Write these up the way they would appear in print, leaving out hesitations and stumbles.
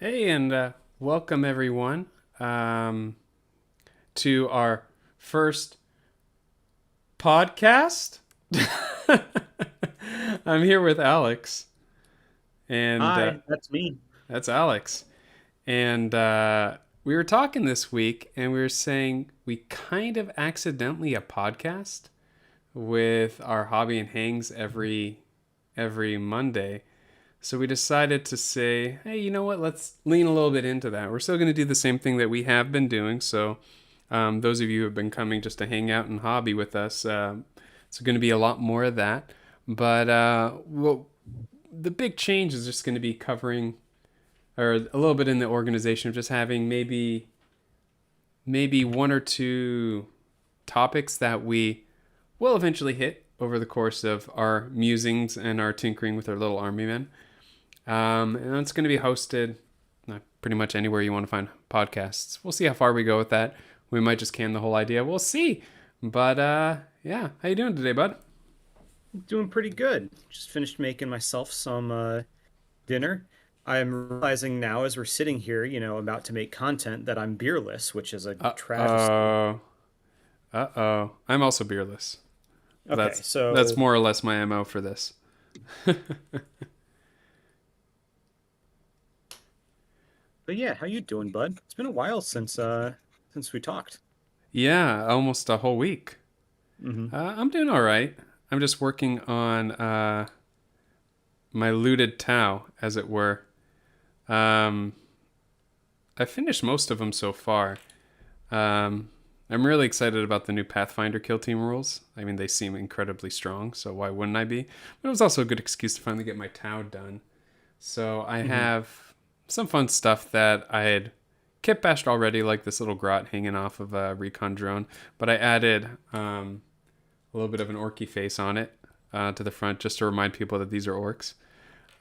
Hey, and welcome everyone to our first podcast. I'm here with Alex, and Hi, that's me. that's Alex. And we were talking this week, and we were saying we kind of accidentally a podcast with our hobby and hangs every Monday. So we decided to say, hey, you know what? Let's lean a little bit into that. We're still going to do the same thing that we have been doing. So those of you who have been coming just to hang out and hobby with us, it's going to be a lot more of that. But the big change is just going to be covering, or a little bit in the organization of just having maybe one or two topics that we will eventually hit over the course of our musings and our tinkering with our little army men. And it's going to be hosted pretty much anywhere you want to find podcasts. We'll see how far we go with that. We might just can the whole idea. We'll see. But yeah, how you doing today, bud? Doing pretty good. Just finished making myself some dinner. I'm realizing now as we're sitting here, about to make content that I'm beerless, which is a Uh travesty. oh. Uh oh. I'm also beerless. Okay, That's so more or less my MO for this. but yeah, how you doing, bud? It's been a while since we talked. Yeah, almost a whole week. Hmm. I'm doing all right. I'm just working on my looted Tau, as it were. Um, I finished most of them so far. I'm really excited about the new Pathfinder Kill Team rules. I mean, they seem incredibly strong, so why wouldn't I be? But it was also a good excuse to finally get my Tau done. So I Hmm. have some fun stuff that I had kit bashed already, like this little grot hanging off of a recon drone. But I added a little bit of an orky face on it to the front just to remind people that these are orcs.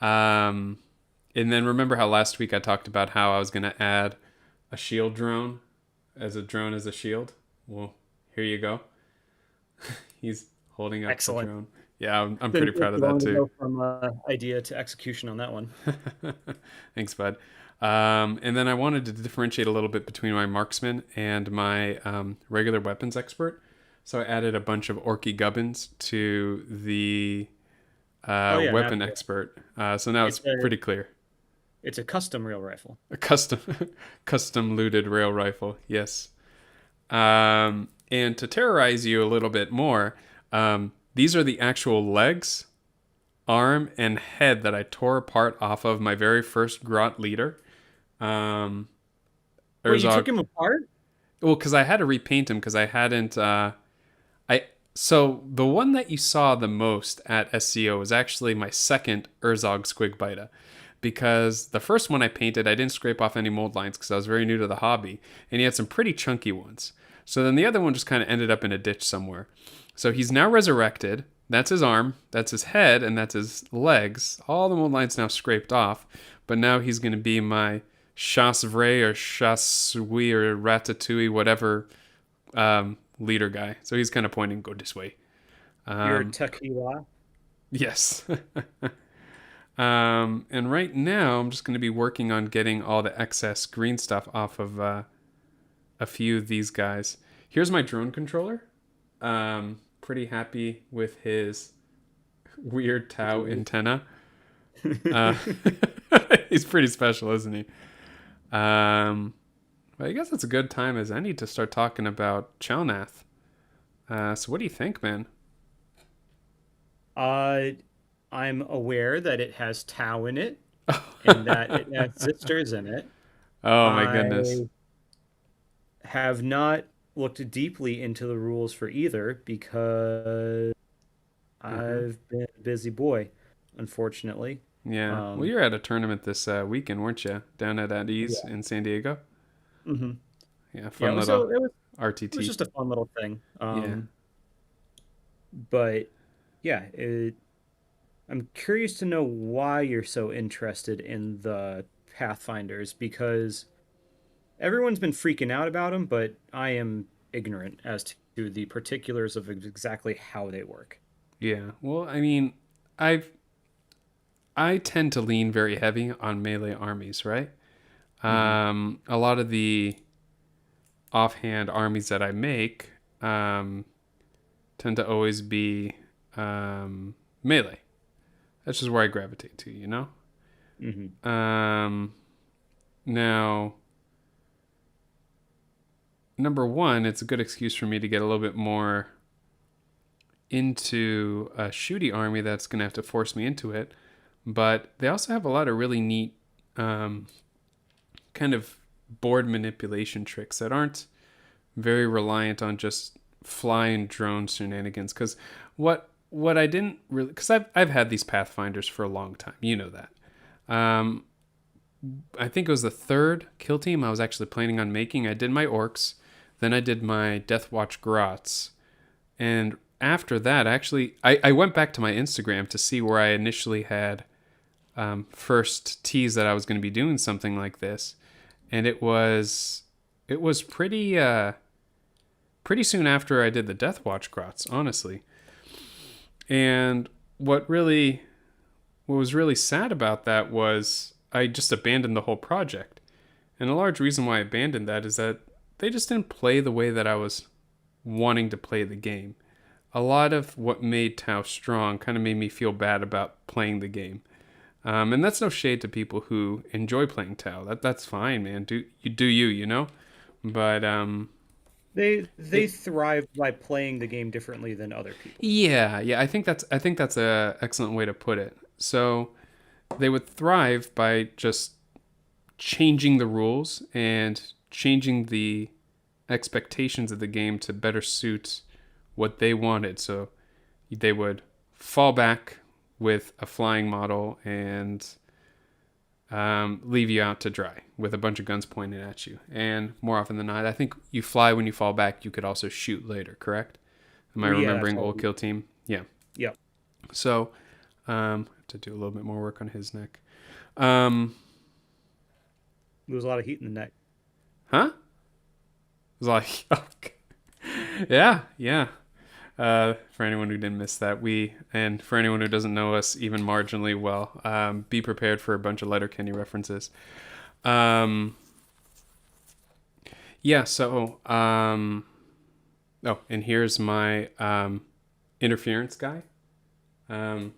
Um, and then remember how last week I talked about how I was going to add a shield drone as a shield? Well, here you go. He's holding up the Excellent. drone. Yeah, I'm pretty Didn't take proud of you that long to too. go from idea to execution on that one. Thanks, bud. And then I wanted to differentiate a little bit between my marksman and my regular weapons expert. So I added a bunch of orky gubbins to the Oh yeah, now weapon expert. So now it's it's a pretty clear. it's a custom rail rifle. A custom custom looted rail rifle. Yes. And to terrorize you a little bit more, these are the actual legs, arm, and head that I tore apart off of my very first Grot leader. Um, Wait, you took Urzog. him apart? Well, because I had to repaint him because I hadn't. I so the one that you saw the most at SCO was actually my second Urzog Squigbita, because the first one I painted I didn't scrape off any mold lines because I was very new to the hobby, and he had some pretty chunky ones. So then the other one just kind of ended up in a ditch somewhere. So he's now resurrected. That's his arm, that's his head, and that's his legs. All the mold lines now scraped off, but now he's going to be my Chasvray or Chasui or Ratatouille, whatever leader guy. So he's kind of pointing, go this way. Your Um, tequila? yes. And right now, I'm just going to be working on getting all the excess green stuff off of a few of these guys. Here's my drone controller. Pretty happy with his weird Tau antenna. Uh, he's pretty special, isn't he? But I guess it's a good time as any to start talking about Chalnath. So what do you think, man? Uh, I'm aware that it has Tau in it and that it has sisters in it. Oh my I goodness. have not looked deeply into the rules for either because Uh-huh. I've been a busy boy, unfortunately. Yeah. Well, Um, you're at a tournament this weekend, weren't you? Down at Ease yeah. in San Diego. Hmm. Yeah, Yeah, fun little it was RTT. just a fun little thing. Yeah. But yeah, I'm curious to know why you're so interested in the Pathfinders because everyone's been freaking out about them, but I am ignorant as to the particulars of exactly how they work. Yeah. Well, I mean, I tend to lean very heavy on melee armies, right? Mm-hmm. A lot of the offhand armies that I make tend to always be melee. That's just where I gravitate to, you know? Mm-hmm. Now, number one, it's a good excuse for me to get a little bit more into a shooty army that's going to have to force me into it. But they also have a lot of really neat kind of board manipulation tricks that aren't very reliant on just fly and drone shenanigans. Because what I didn't really, because I've had these Pathfinders for a long time, you know that. Um, I think it was the third kill team I was actually planning on making. I did my orcs, then I did my Deathwatch Grots, and after that, actually, I went back to my Instagram to see where I initially had first teased that I was going to be doing something like this, and it was pretty soon after I did the Deathwatch Grots, honestly. And what was really sad about that was I just abandoned the whole project. And a large reason why I abandoned that is that they just didn't play the way that I was wanting to play the game. A lot of what made Tau strong kind of made me feel bad about playing the game. And that's no shade to people who enjoy playing Tau. That's fine, man. Do you, you know? But They it thrive by playing the game differently than other people. yeah. I think that's a excellent way to put it. So they would thrive by just changing the rules and changing the expectations of the game to better suit what they wanted. So they would fall back with a flying model and leave you out to dry with a bunch of guns pointed at you. And more often than not, I think you fly when you fall back. You could also shoot later, correct? Am I Yeah, that's remembering all. Old Kill Team? Yeah. Yep. So, to do a little bit more work on his neck. Um, Lose a lot of heat in the neck. huh? It was like, yeah. For anyone who didn't miss that, and for anyone who doesn't know us even marginally well, be prepared for a bunch of Letterkenny references. Um, yeah, so, oh, and here's my interference guy. I'll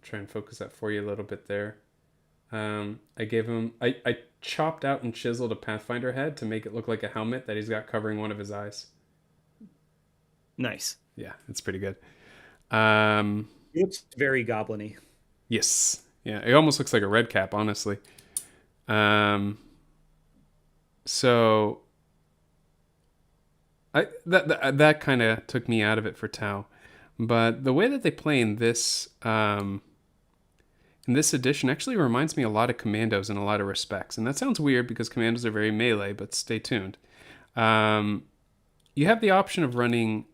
try and focus that for you a little bit there. I chopped out and chiseled a Pathfinder head to make it look like a helmet that he's got covering one of his eyes. Nice. Yeah, it's pretty good. Um, It looks very goblin-y. yes. Yeah, it almost looks like a red cap, honestly. Um, so that kind of took me out of it for Tau. But the way that they play in this edition actually reminds me a lot of Commandos in a lot of respects. And that sounds weird because Commandos are very melee, but stay tuned. Um, you have the option of running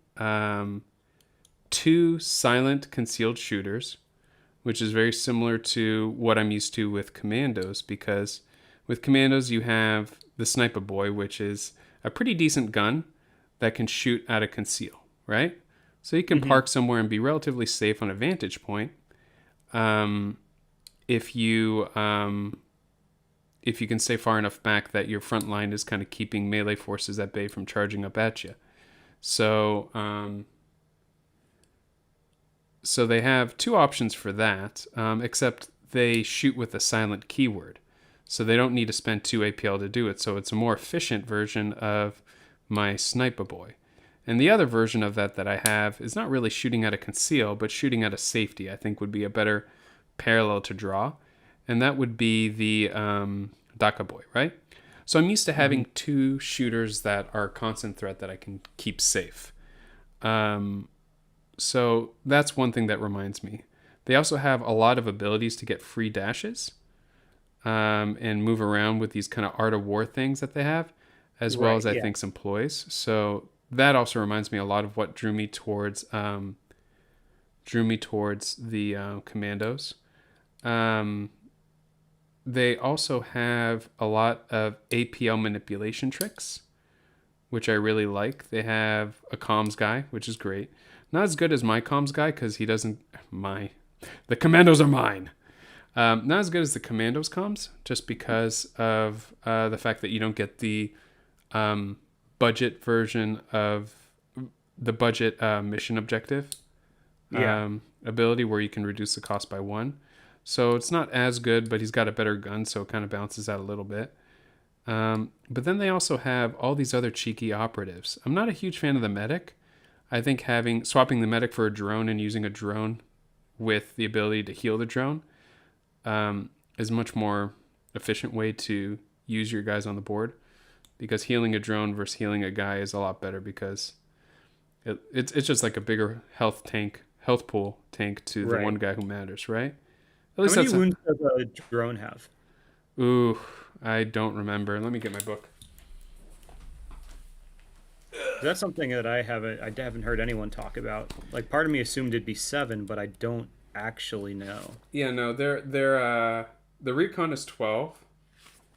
two silent concealed shooters, which is very similar to what I'm used to with Commandos, because with Commandos you have the Sniper Boy, which is a pretty decent gun that can shoot out of conceal, right? So you can Mm-hmm. park somewhere and be relatively safe on a vantage point. Um, if you if you can stay far enough back that your front line is kind of keeping melee forces at bay from charging up at you. So so they have two options for that, except they shoot with a silent keyword. So they don't need to spend 2 APL to do it. So it's a more efficient version of my Sniper Boy. And the other version of that I have is not really shooting at a conceal, but shooting at a safety, I think would be a better parallel to draw. And that would be the Daka Boy, right? So I'm used to Mm-hmm. having two shooters that are constant threat that I can keep safe. So that's one thing that reminds me. They also have a lot of abilities to get free dashes and move around with these kind of art of war things that they have, as well Right. as I Yeah. think some ploys. So that also reminds me a lot of what drew me towards the Commandos. Um, they also have a lot of APL manipulation tricks, which I really like. They have a comms guy, which is great. Not as good as my comms guy because he doesn't. The Commandos are mine. Not as good as the Commandos comms, just because of the fact that you don't get the budget version of the budget mission objective Yeah. ability where you can reduce the cost by 1. So it's not as good, but he's got a better gun, so it kind of balances out a little bit. But then they also have all these other cheeky operatives. I'm not a huge fan of the medic. I think swapping the medic for a drone and using a drone with the ability to heal the drone is a much more efficient way to use your guys on the board, because healing a drone versus healing a guy is a lot better, because it's just like a bigger health pool tank to the Right. one guy who matters, right? At How least many that's wounds does a drone have? ooh, I don't remember. Let me get my book. That's something that I haven't heard anyone talk about. Like, part of me assumed it'd be 7, but I don't actually know. Yeah, no, the recon is 12,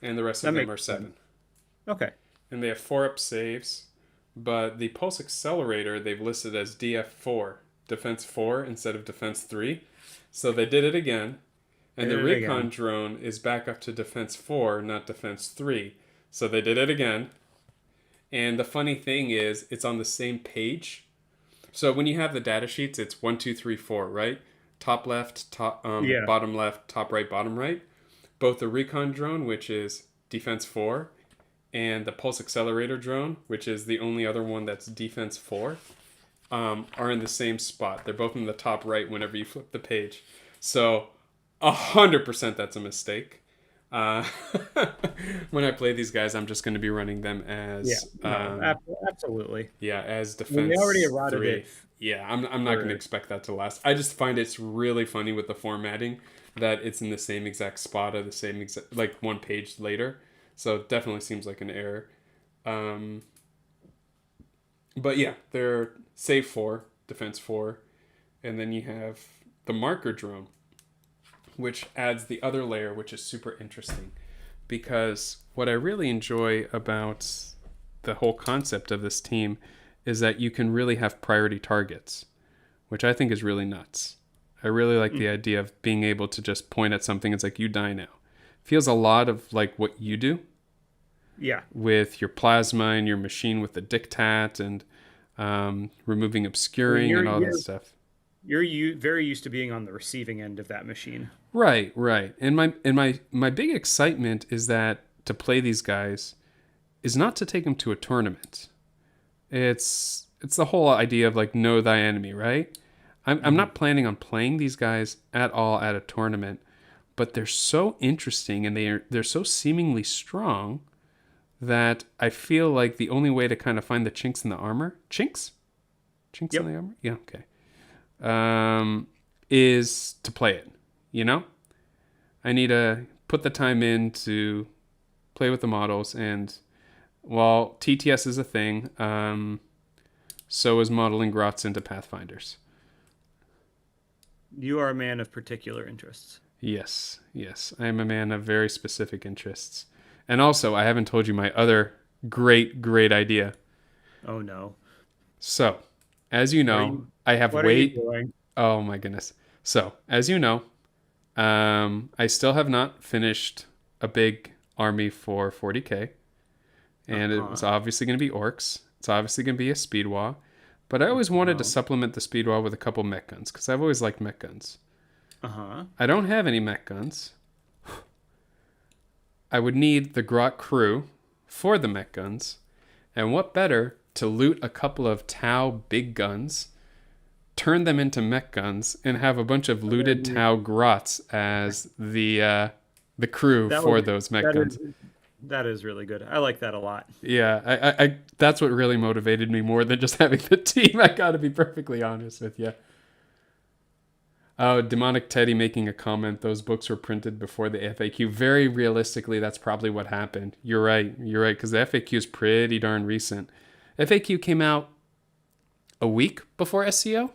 and the rest That of them makes are 7, sense. Okay. and they have 4-up saves. But the pulse accelerator they've listed as DF4, defense 4 instead of defense 3. So they did it again. And the Did it recon again. drone is back up to defense 4, not defense 3. So they did it again. And the funny thing is, it's on the same page. So when you have the data sheets, it's 1, 2, 3, 4, right? Top left, Yeah. bottom left, top right, bottom right. Both the recon drone, which is defense 4, and the pulse accelerator drone, which is the only other one that's defense 4, are in the same spot. They're both in the top right whenever you flip the page. So 100% that's a mistake. Uh, when I play these guys, I'm just going to be running them Yeah. as No, absolutely. as I mean, they defense already eroded 3. it Yeah, I'm not going to for. expect that to last. I just find it's really funny with the formatting that it's in the same exact spot of the same exact, like one page later. So it definitely seems like an error. Um, but yeah, they're save 4, defense 4, and then you have the marker drone, which adds the other layer, which is super interesting. Because what I really enjoy about the whole concept of this team is that you can really have priority targets, which I think is really nuts. I really like the idea of being able to just point at something. It's like, you die now. Feels a lot of like what you do Yeah. with your plasma and your machine with the dictat and removing I mean, obscuring and all that stuff. you're very used to being on the receiving end of that machine. Right, right. And my big excitement is that to play these guys is not to take them to a tournament. It's the whole idea of like know thy enemy, right? I'm Hmm. not planning on playing these guys at all at a tournament, but they're so interesting and they're so seemingly strong that I feel like the only way to kind of find the chinks in the armor, chinks in Yep. the armor, yeah, okay, is to play it. You know, I need to put the time in to play with the models, and while TTS is a thing, so is modeling grots into Pathfinders. You are a man of particular interests. Yes, yes, I am a man of very specific interests. And also, I haven't told you my other great idea. Oh no. So, as you What are know, you I have what are you weight. doing? Oh my goodness. So, as you know, I still have not finished a big army for 40k, and it was Uh-huh. obviously going to be orcs. It's obviously going to be a speedwall, but I always wanted to Uh-huh. supplement the speedwall with a couple mech guns because I've always liked mech guns. Uh-huh. I don't have any mech guns. I would need the Grot crew for the mech guns, and what better to loot a couple of Tau big guns, turn them into mech guns, and have a bunch of looted Tau Grots as the crew That for was those mech that guns. is that is really good. I like that a lot. Yeah, I that's what really motivated me more than just having the team. I gotta be perfectly honest with you. Oh, Demonic Teddy making a comment. Those books were printed before the FAQ. Very realistically, that's probably what happened. You're right. You're right, because the FAQ is pretty darn recent. FAQ came out a week before SCO.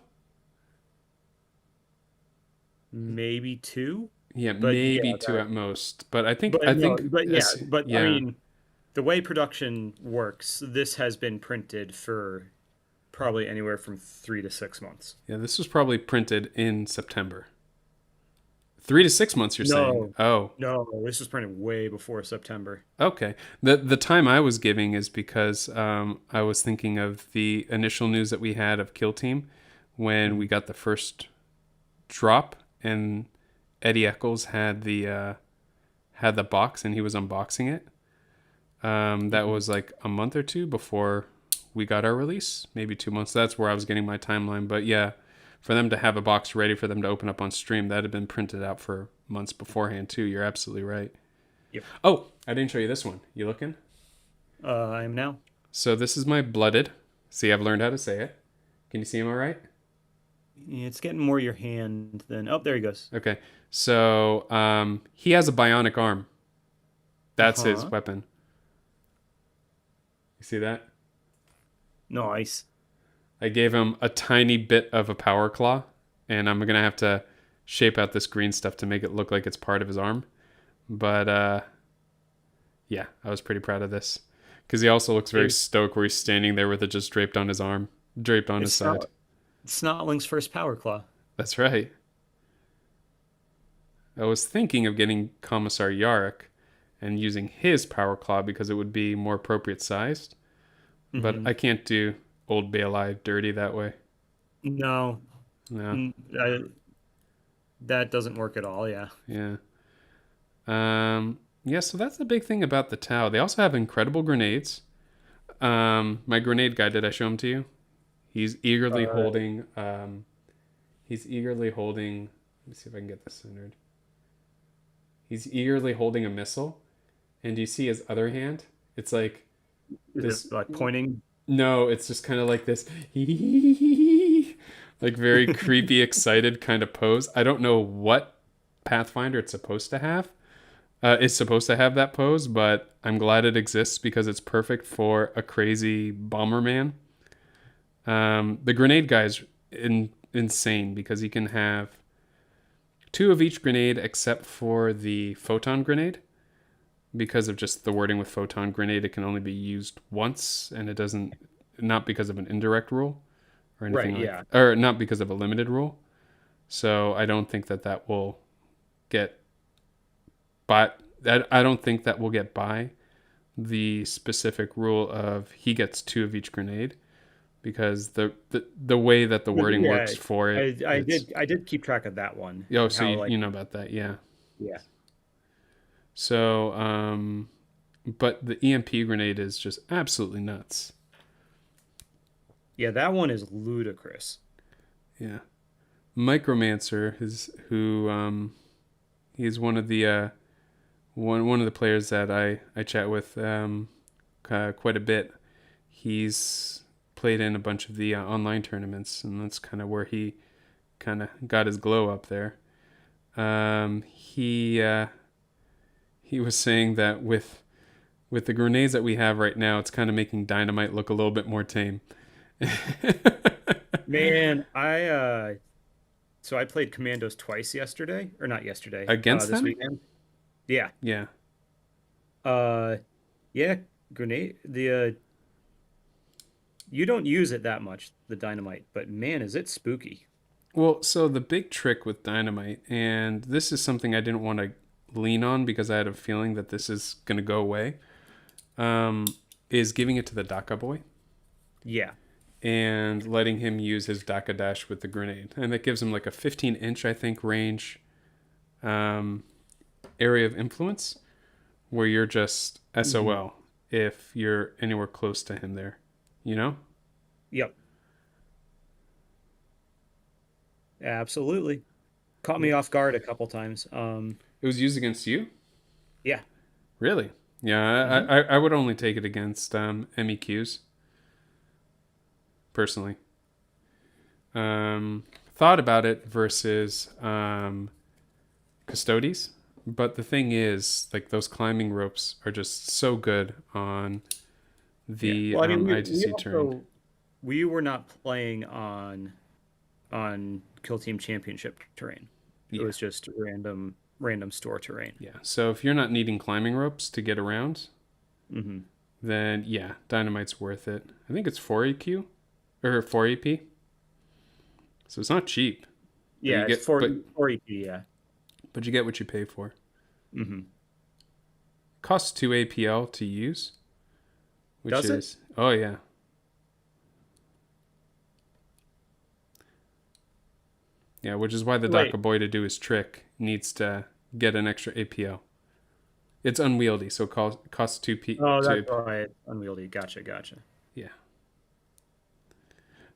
Maybe 2, Yeah, but yeah, maybe two at most. But I think but I no, think but yeah, but I yeah, mean, the way production works, this has been printed for probably anywhere from 3 to 6 months. yeah. This was probably printed in September. 3 to 6 months, you're saying? No, Oh, no, this was printed way before September. okay. The time I was giving is because I was thinking of the initial news that we had of Kill Team when we Mhm. got the first drop, and Eddie Eccles had the box and he was unboxing it. That Mhm. was like a month or two before we got our release, maybe 2 months. That's where I was getting my timeline. But yeah, for them to have a box ready for them to open up on stream, that had been printed out for months beforehand too. You're absolutely right. Yep. Oh, I didn't show you this one. You looking? I am now. So this is my blooded. See, I've learned how to say it. Can you see him all right? It's getting more your hand than. Oh, there he goes. Okay. So he has a bionic arm. That's his Uh-huh. weapon. You see that? Nice. I gave him a tiny bit of a power claw, and I'm gonna have to shape out this green stuff to make it look like it's part of his arm. But yeah, I was pretty proud of this because he also looks very It, stoked where he's standing there with it just draped on his arm, draped on his it's side. Snotling's first power claw. That's right. I was thinking of getting Commissar Yarrick and using his power claw because it would be more appropriate sized, but Hmm. I can't do old Baelai dirty that way. No, No, mm, I, that doesn't work at all. Yeah. yeah. Yeah, so that's the big thing about the Tau. They also have incredible grenades. My grenade guy, did I show him to you? He's eagerly Uh, holding. He's eagerly holding. Let me see if I can get this centered. He's eagerly holding a missile, and do you see his other hand? It's like is it this. like pointing? No, it's just kind of like this, like very creepy, excited kind of pose. I don't know what Pathfinder it's supposed to have. It's supposed to have that pose, but I'm glad it exists because it's perfect for a crazy bomberman. The grenade guy's insane because he can have two of each grenade except for the photon grenade. Because of just the wording with photon grenade, it can only be used once, and it doesn't, not because of an indirect rule or Right. anything like, Yeah. or not because of a limited rule. So I don't think that will get, but I don't think that will get by the specific rule of he gets two of each grenade because the way that the wording Yeah. works for it, I it's, did keep track of that one. oh, so How you like know about that, yeah. yeah. So, but the EMP grenade is just absolutely nuts. Yeah, that one is ludicrous. Yeah. Micromancer is who he's one of the one of the players that I chat with quite a bit. He's played in a bunch of the online tournaments, and that's kind of where he kind of got his glow up there. He was saying that with the grenades that we have right now, it's kind of making Dynamite look a little bit more tame. Man, so I played Commandos twice yesterday, or not yesterday, Against this them? weekend. Yeah. Yeah. Uh yeah, grenade you don't use it that much, the dynamite, but man, is it spooky. Well, so the big trick with Dynamite, and this is something I didn't want to lean on because I had a feeling that this is going to go away, um, is giving it to the Daka boy Yeah. and letting him use his Daka dash with the grenade. And that gives him like a 15-inch, I think, range um, area of influence where you're just Hmm. SOL if you're anywhere close to him there, you know? Yep. Absolutely. Caught Yeah. me off guard a couple times. It was used against you? Yeah. Really? Yeah, Hmm. I would only take it against MEQs, personally. Thought about it versus Custodes, but the thing is, like, those climbing ropes are just so good on Yeah. the Well, I mean, we ITC terrain. also we were not playing on Kill Team Championship terrain. It Yeah, was just random store terrain. yeah. So if you're not needing climbing ropes to get around, Hmm. then yeah, Dynamite's worth it. I think it's 4 EQ or 4 EP, so it's not cheap. But Yeah, it's 4 4 EP, yeah. but you get what you pay for. Mm-hmm. Costs 2 APL to use, which Does it? is oh yeah. Yeah, which is why the Wait. Dakaboy to do his trick needs to get an extra APL. It's unwieldy, so it costs 2 Oh, that's 2. why it's unwieldy. Gotcha, gotcha. Yeah.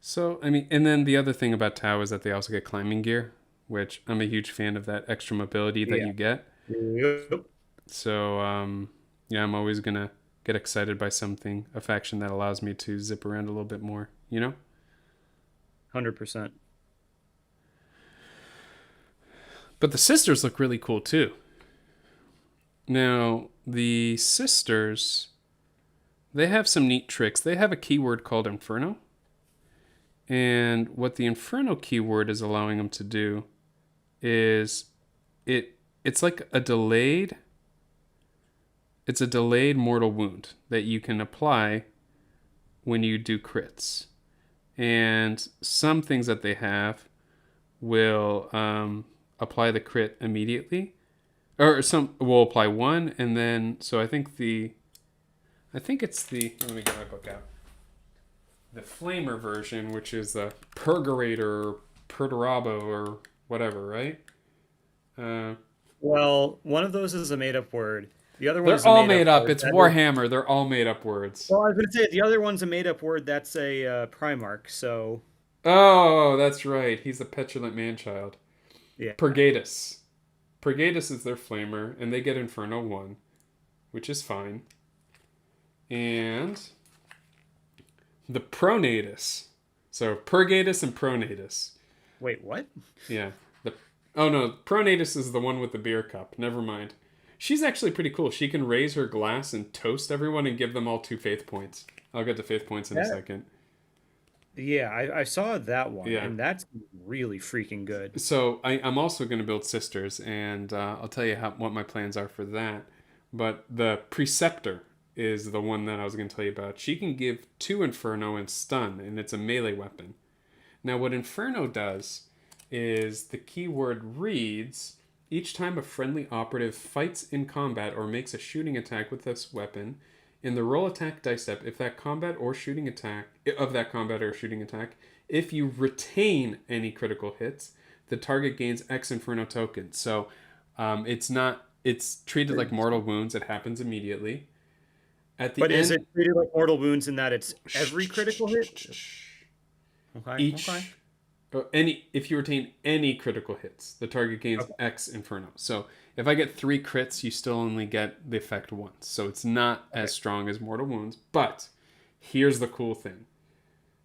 So, I mean, and then the other thing about Tau is that they also get climbing gear, which I'm a huge fan of that extra mobility that Yeah. you get. Yep. So, yeah, I'm always going to get excited by something, a faction that allows me to zip around a little bit more, you know? 100%. But the sisters look really cool too. Now, the sisters, they have some neat tricks. They have a keyword called Inferno. And what the Inferno keyword is allowing them to do is it's like a delayed mortal wound that you can apply when you do crits. And some things that they have will apply the crit immediately, or some will apply one, and then so I think it's the, let me get my book out, the flamer version, which is the purgurator or perturabo or whatever, right? Well, one of those is a made-up word. The other They're one's a all made-up made up. word. It's Warhammer. They're all made up words. Well, I was going to say the other one's a made-up word. That's a Primarch. So Oh, that's right. He's the petulant man-child. yeah. Purgatus. Purgatus is their flamer, and they get Inferno 1, which is fine. And the Pronatus. So Purgatus and Pronatus. Wait, what? Yeah. Oh no, Pronatus is the one with the beer cup. Never mind. She's actually pretty cool. She can raise her glass and toast everyone and give them all 2 faith points. I'll get to faith points in a second. Yeah, I saw that one, Yeah. and that's really freaking good. So I'm also going to build sisters, and I'll tell you what my plans are for that. But the Preceptor is the one that I was going to tell you about. She can give 2 Inferno and stun, and it's a melee weapon. Now, what Inferno does is the keyword reads, each time a friendly operative fights in combat or makes a shooting attack with this weapon, in the roll attack dice step, if that combat or shooting attack, if you retain any critical hits, the target gains X Inferno tokens. So it's treated like mortal wounds. It happens immediately. At the But end, is it treated like mortal wounds in that it's every critical hit? Okay. if you retain any critical hits, the target gains X Inferno. So if I get 3 crits, you still only get the effect once. So it's not as strong as mortal wounds. But here's the cool thing: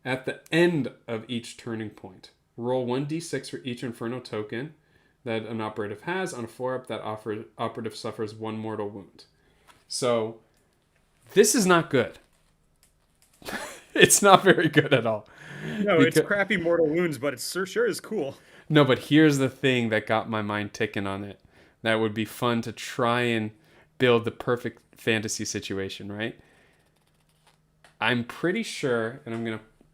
at the end of each turning point, roll 1d6 for each Inferno token that an operative has. On a 4-up, that operative suffers 1 mortal wound. So this is not good. It's not very good at all. No, it's crappy mortal wounds, but it sure is cool. No, but here's the thing that got my mind ticking on it. That would be fun to try and build the perfect fantasy situation, right? I'm pretty sure, and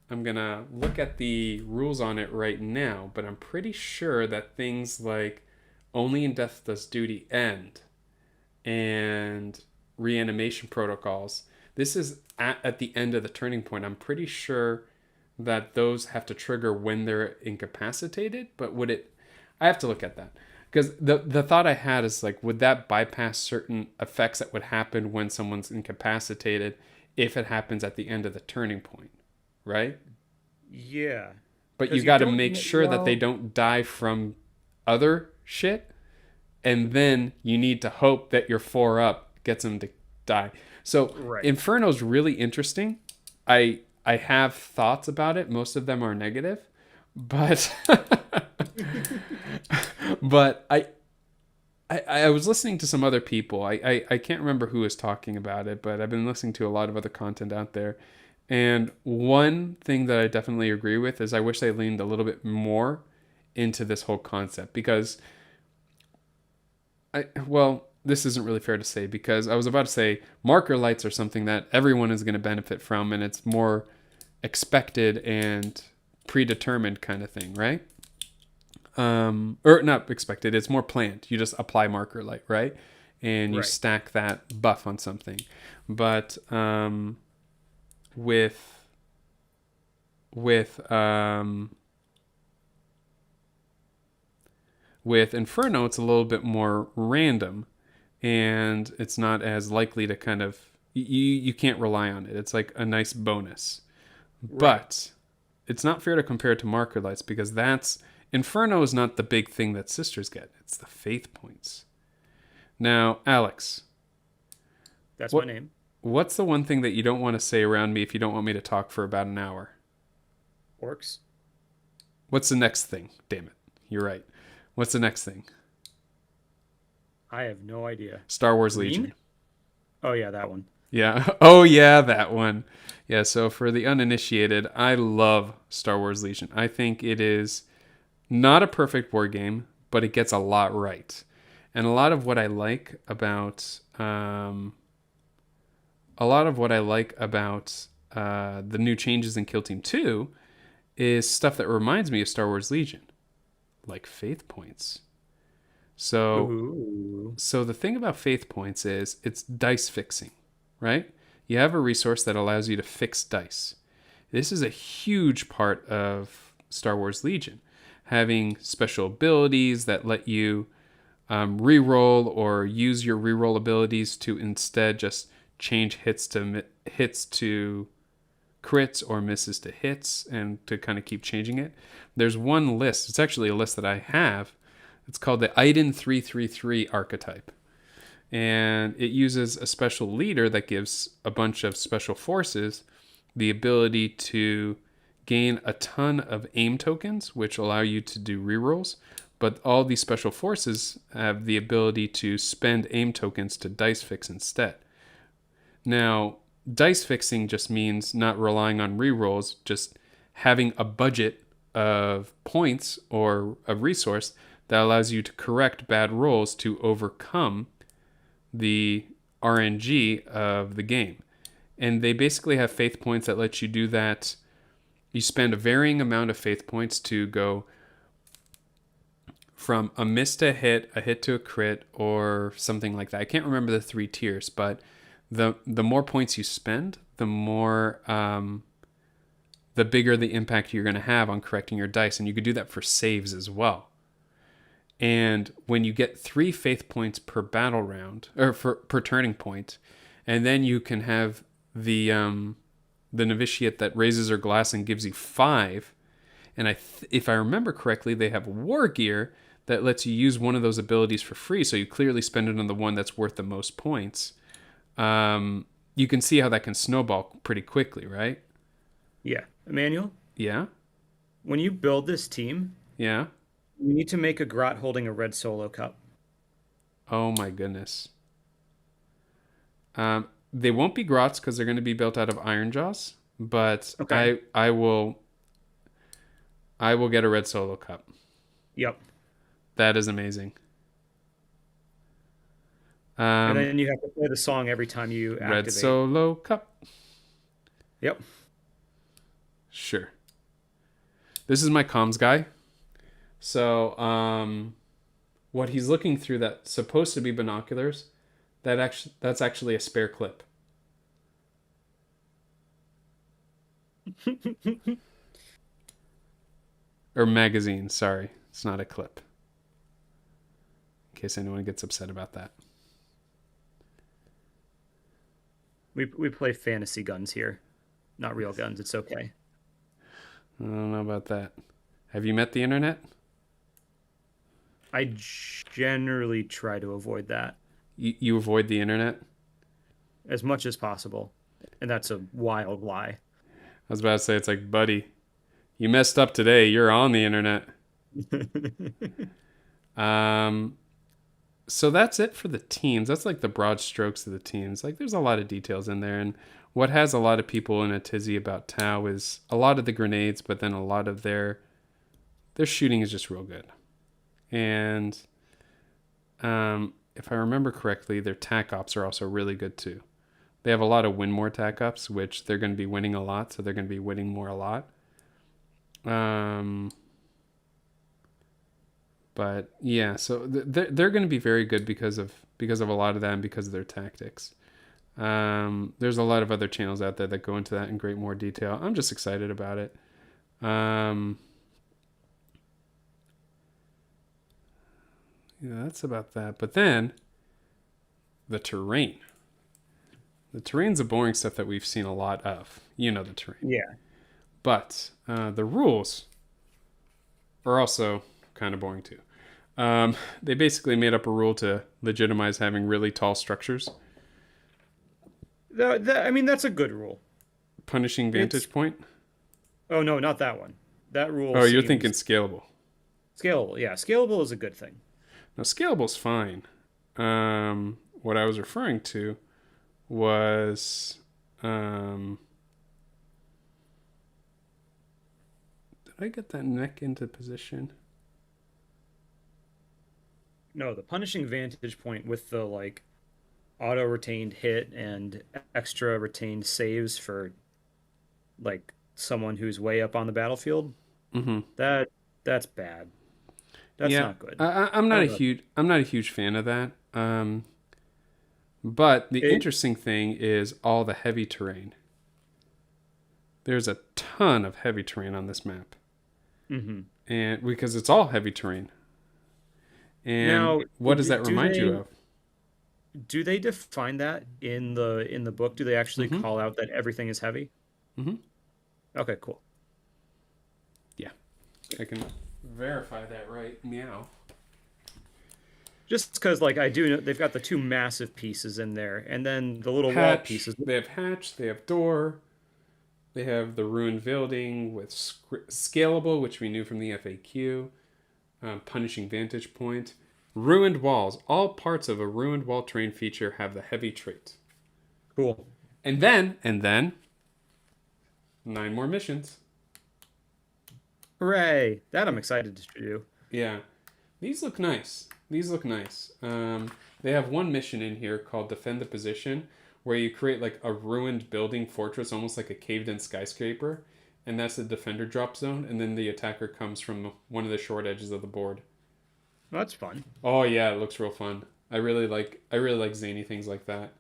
I'm gonna look at the rules on it right now, but I'm pretty sure that things like only in death does duty end and reanimation protocols, this is at the end of the turning point. I'm pretty sure that those have to trigger when they're incapacitated, but would it, I have to look at that. Because the thought I had is like, would that bypass certain effects that would happen when someone's incapacitated if it happens at the end of the turning point, right? Yeah. But you got to make sure that they don't die from other shit, and then you need to hope that your 4-up gets them to die. So Inferno's really interesting. I have thoughts about it. Most of them are negative, but but I was listening to some other people. I can't remember who was talking about it, but I've been listening to a lot of other content out there. And one thing that I definitely agree with is I wish they leaned a little bit more into this whole concept, because this isn't really fair to say, because I was about to say marker lights are something that everyone is going to benefit from, and it's more expected and predetermined kind of thing, right? Or not expected. It's more planned. You just apply marker light, right? And you Right. stack that buff on something. But with with um, with Inferno, it's a little bit more random, and it's not as likely to kind of you can't rely on it. It's like a nice bonus, Right. but it's not fair to compare it to marker lights because that's Inferno is not the big thing that sisters get. It's the faith points. Now, Alex, That's my what name. what's the one thing that you don't want to say around me if you don't want me to talk for about an hour? Orcs. What's the next thing? Damn it. You're right. What's the next thing? I have no idea. Star Wars Green? Legion. Oh yeah, that one. Yeah. Oh, yeah, that one. Yeah, so for the uninitiated, I love Star Wars Legion. I think it is not a perfect board game, but it gets a lot right. And a lot of what I like about the new changes in Kill Team 2 is stuff that reminds me of Star Wars Legion, like faith points. So Ooh. so the thing about faith points is it's dice fixing, right? You have a resource that allows you to fix dice. This is a huge part of Star Wars Legion, having special abilities that let you reroll or use your reroll abilities to instead just change hits to crits or misses to hits and to kind of keep changing it. There's one list. It's actually a list that I have. It's called the Iden 333 archetype. And it uses a special leader that gives a bunch of special forces the ability to gain a ton of aim tokens, which allow you to do rerolls. But all these special forces have the ability to spend aim tokens to dice fix instead. Now, dice fixing just means not relying on rerolls, just having a budget of points or a resource that allows you to correct bad rolls to overcome the RNG of the game. And they basically have faith points that let you do that. You spend a varying amount of faith points to go from a miss to a hit to a crit, or something like that. I can't remember the three tiers, but the more points you spend, the more the bigger the impact you're going to have on correcting your dice. And you could do that for saves as well. And when you get 3 faith points per battle round, or per turning point, and then you can have the novitiate that raises her glass and gives you 5. And if I remember correctly, they have war gear that lets you use one of those abilities for free. So you clearly spend it on the one that's worth the most points. You can see how that can snowball pretty quickly, right? Yeah. Emmanuel, Yeah, when you build this team, yeah. you need to make a grot holding a red solo cup. Oh my goodness. They won't be grots because they're going to be built out of iron jaws, but Okay. I will get a red solo cup. Yep. That is amazing. And Um, then you have to play the song every time you red activate. solo cup. Yep. Sure. This is my comms guy. So, what he's looking through that's supposed to be binoculars, that's actually a spare clip. Or magazine, sorry. It's not a clip. In case anyone gets upset about that. We play fantasy guns here, not real guns. It's okay. I don't know about that. Have you met the internet? I generally try to avoid that You avoid the internet? as much as possible. And that's a wild lie. I was about to say, it's like, buddy, you messed up today. You're on the internet. Um, so that's it for the teams. That's like the broad strokes of the teams. Like, there's a lot of details in there. And what has a lot of people in a tizzy about Tau is a lot of the grenades, but then a lot of their shooting is just real good. And if I remember correctly, their tac ops are also really good too. They have a lot of win more tac ops, which they're going to be winning a lot, so they're going to be winning more a lot. Um, But yeah, so they're going to be very good because of a lot of that and because of their tactics. There's a lot of other channels out there that go into that in great more detail. I'm just excited about it. Yeah, that's about that. But then the terrain. The terrain's the boring stuff that we've seen a lot of. You know the terrain. Yeah. But the rules are also kind of boring too. They basically made up a rule to legitimize having really tall structures. I mean, that's a good rule. Punishing It's vantage point. Oh no, not that one. That rule Oh, you're thinking seems scalable. scalable. Yeah, scalable is a good thing. Now, scalable's fine. What I was referring to was, did I get that neck into position? No, the punishing vantage point with the like auto retained hit and extra retained saves for like someone who's way up on the battlefield. Mm-hmm. That that's bad. That's Yeah, not good. I'm I not a don't know. huge fan of that. But the It interesting thing is all the heavy terrain. There's a ton of heavy terrain on this map, hmm and because it's all heavy terrain. And Now, what does that do remind you they of? do they define that in the book? Do they actually Mm-hmm. call out that everything is heavy? Mm-hmm. Okay, cool. Yeah, I can verify that right meow. Just because, like, I do know they've got the two massive pieces in there, and then the little wall Hatch. pieces. They have hatch. They have door. They have the ruined building with scalable, which we knew from the FAQ. Punishing vantage point. Ruined walls. All parts of a ruined wall terrain feature have the heavy trait. Cool. And then, 9 more missions. Hooray! That I'm excited to do. Yeah, these look nice. These look nice. They have one mission in here called Defend the Position, where you create like a ruined building fortress, almost like a caved-in skyscraper, and that's the defender drop zone. And then the attacker comes from one of the short edges of the board. That's fun. Oh yeah, it looks real fun. I really like zany things like that.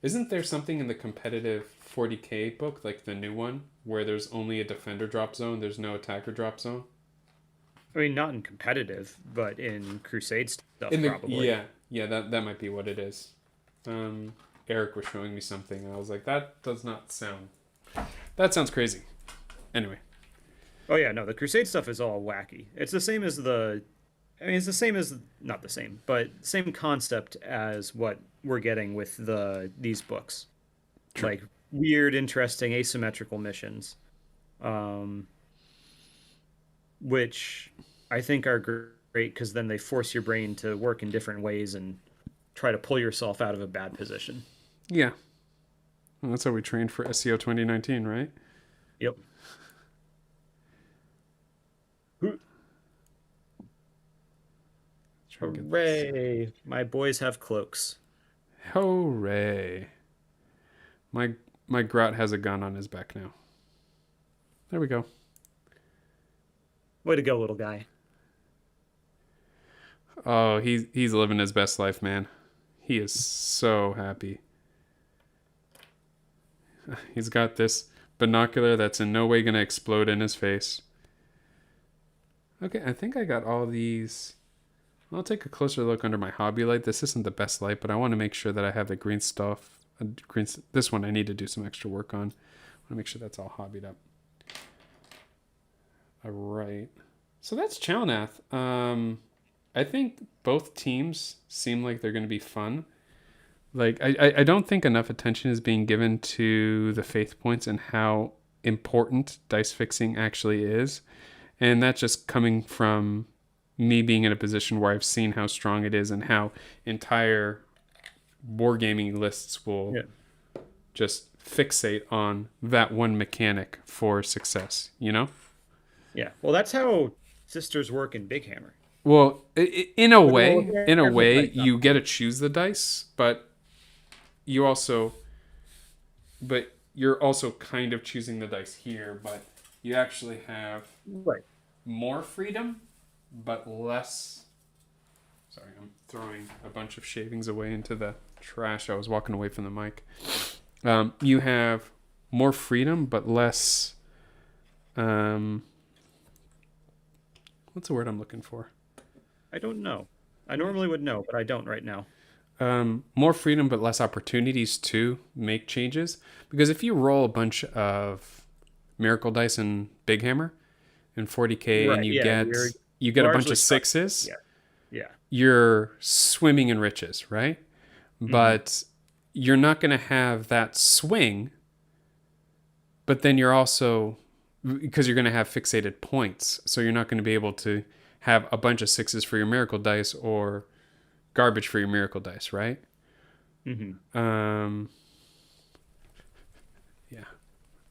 Isn't there something in the competitive 40K book, like the new one, where there's only a defender drop zone, there's no attacker drop zone? I mean, not in competitive, but in Crusade stuff, In the probably. yeah, that might be what it is. Eric was showing me something, and I was like, that does not sound. That sounds crazy. Anyway, Oh yeah, no, the Crusade stuff is all wacky. It's the same as the. I mean, it's the same as not the same, but same concept as what we're getting with these books, true. like weird, interesting, asymmetrical missions, um, which I think are great because then they force your brain to work in different ways and try to pull yourself out of a bad position. Yeah, well, that's how we trained for SCO 2019, right? Yep. Try and get this. Hooray! My boys have cloaks. Hooray! My my Grot has a gun on his back now. There we go. Way to go, little guy. Oh, he's living his best life, man. He is so happy. He's got this binocular that's in no way gonna explode in his face. Okay, I think I got all these. I'll take a closer look under my hobby light. This isn't the best light, but I want to make sure that I have the green stuff. This one I need to do some extra work on. I want to make sure that's all hobbied up. All right. So that's Chalnath. I think both teams seem like they're going to be fun. Like I don't think enough attention is being given to the faith points and how important dice fixing actually is. And that's just coming from me being in a position where I've seen how strong it is and how entire wargaming lists will Yeah. just fixate on that one mechanic for success, you know? Yeah. Well, that's how sisters work in Big Hammer. Well, Well, in a with way, dice, not you get to choose the dice, but you also, but you're also kind of choosing the dice here, but you actually have right. more freedom but less. Sorry, I'm throwing a bunch of shavings away into the trash. I was walking away from the mic. You have more freedom, but less. What's the word I'm looking for? I don't know. I normally would know, but I don't right now. More freedom, but less opportunities to make changes. Because if you roll a bunch of miracle dice and big hammer in 40k, and Right. Yeah. You're you get a bunch largely of stuck. sixes, Yeah. Yeah. you're swimming in riches, right? Hmm. But you're not going to have that swing. But then you're also, because you're going to have fixated points, so you're not going to be able to have a bunch of sixes for your miracle dice or garbage for your miracle dice, right? Hmm. Um, yeah.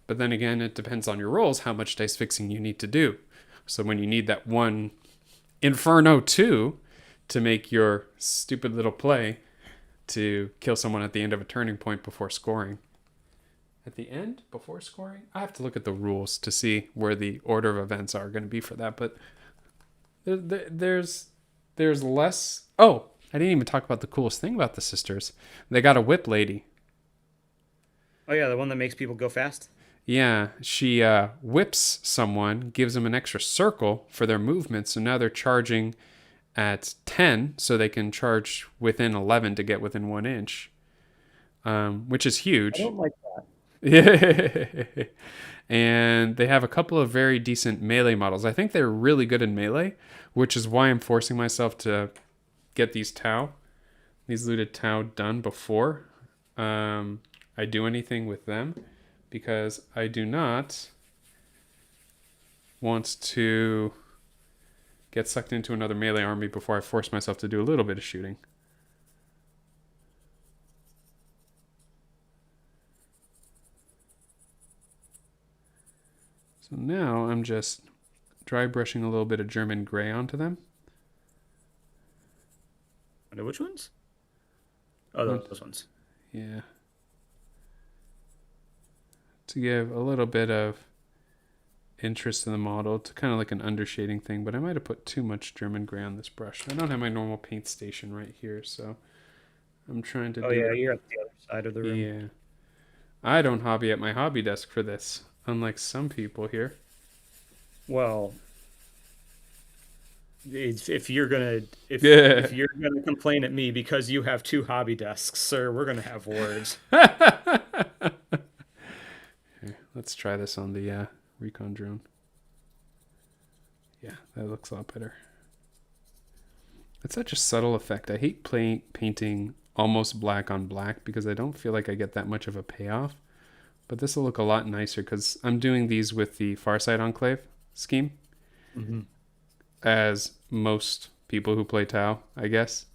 But then again, it depends on your rolls how much dice fixing you need to do. So when you need that one Inferno 2 to make your stupid little play to kill someone at the end of a turning point before scoring. At the end, before scoring? I have to look at the rules to see where the order of events are going to be for that. But there's less. Oh, I didn't even talk about the coolest thing about the sisters. They got a whip lady. Oh yeah, the one that makes people go fast. Yeah, she whips someone, gives them an extra circle for their movement. So now they're charging at 10, so they can charge within 11 to get within 1 inch, which is I huge. don't like that. And they have a couple of very decent melee models. I think they're really good in melee, which is why I'm forcing myself to get these looted Tau done before I do anything with them, because I do not want to get sucked into another melee army before I force myself to do a little bit of shooting. So now I'm just dry brushing a little bit of German gray onto them. Wonder which ones? Oh, those ones. Yeah. To give a little bit of interest in the model, to kind of like an undershading thing, but I might have put too much German gray on this brush. I don't have my normal paint station right here, so I'm trying to Oh do yeah, it. you're at the other side of the room. Yeah. I don't hobby at my hobby desk for this, unlike some people here. Well, if you're gonna Yeah. if you're gonna complain at me because you have two hobby desks, sir, we're gonna have words. Here, let's try this on the recon drone. Yeah, that looks a lot better. It's such a subtle effect. I hate painting almost black on black because I don't feel like I get that much of a payoff. But this will look a lot nicer because I'm doing these with the Farside Enclave scheme, Hmm. as most people who play Tau, I guess.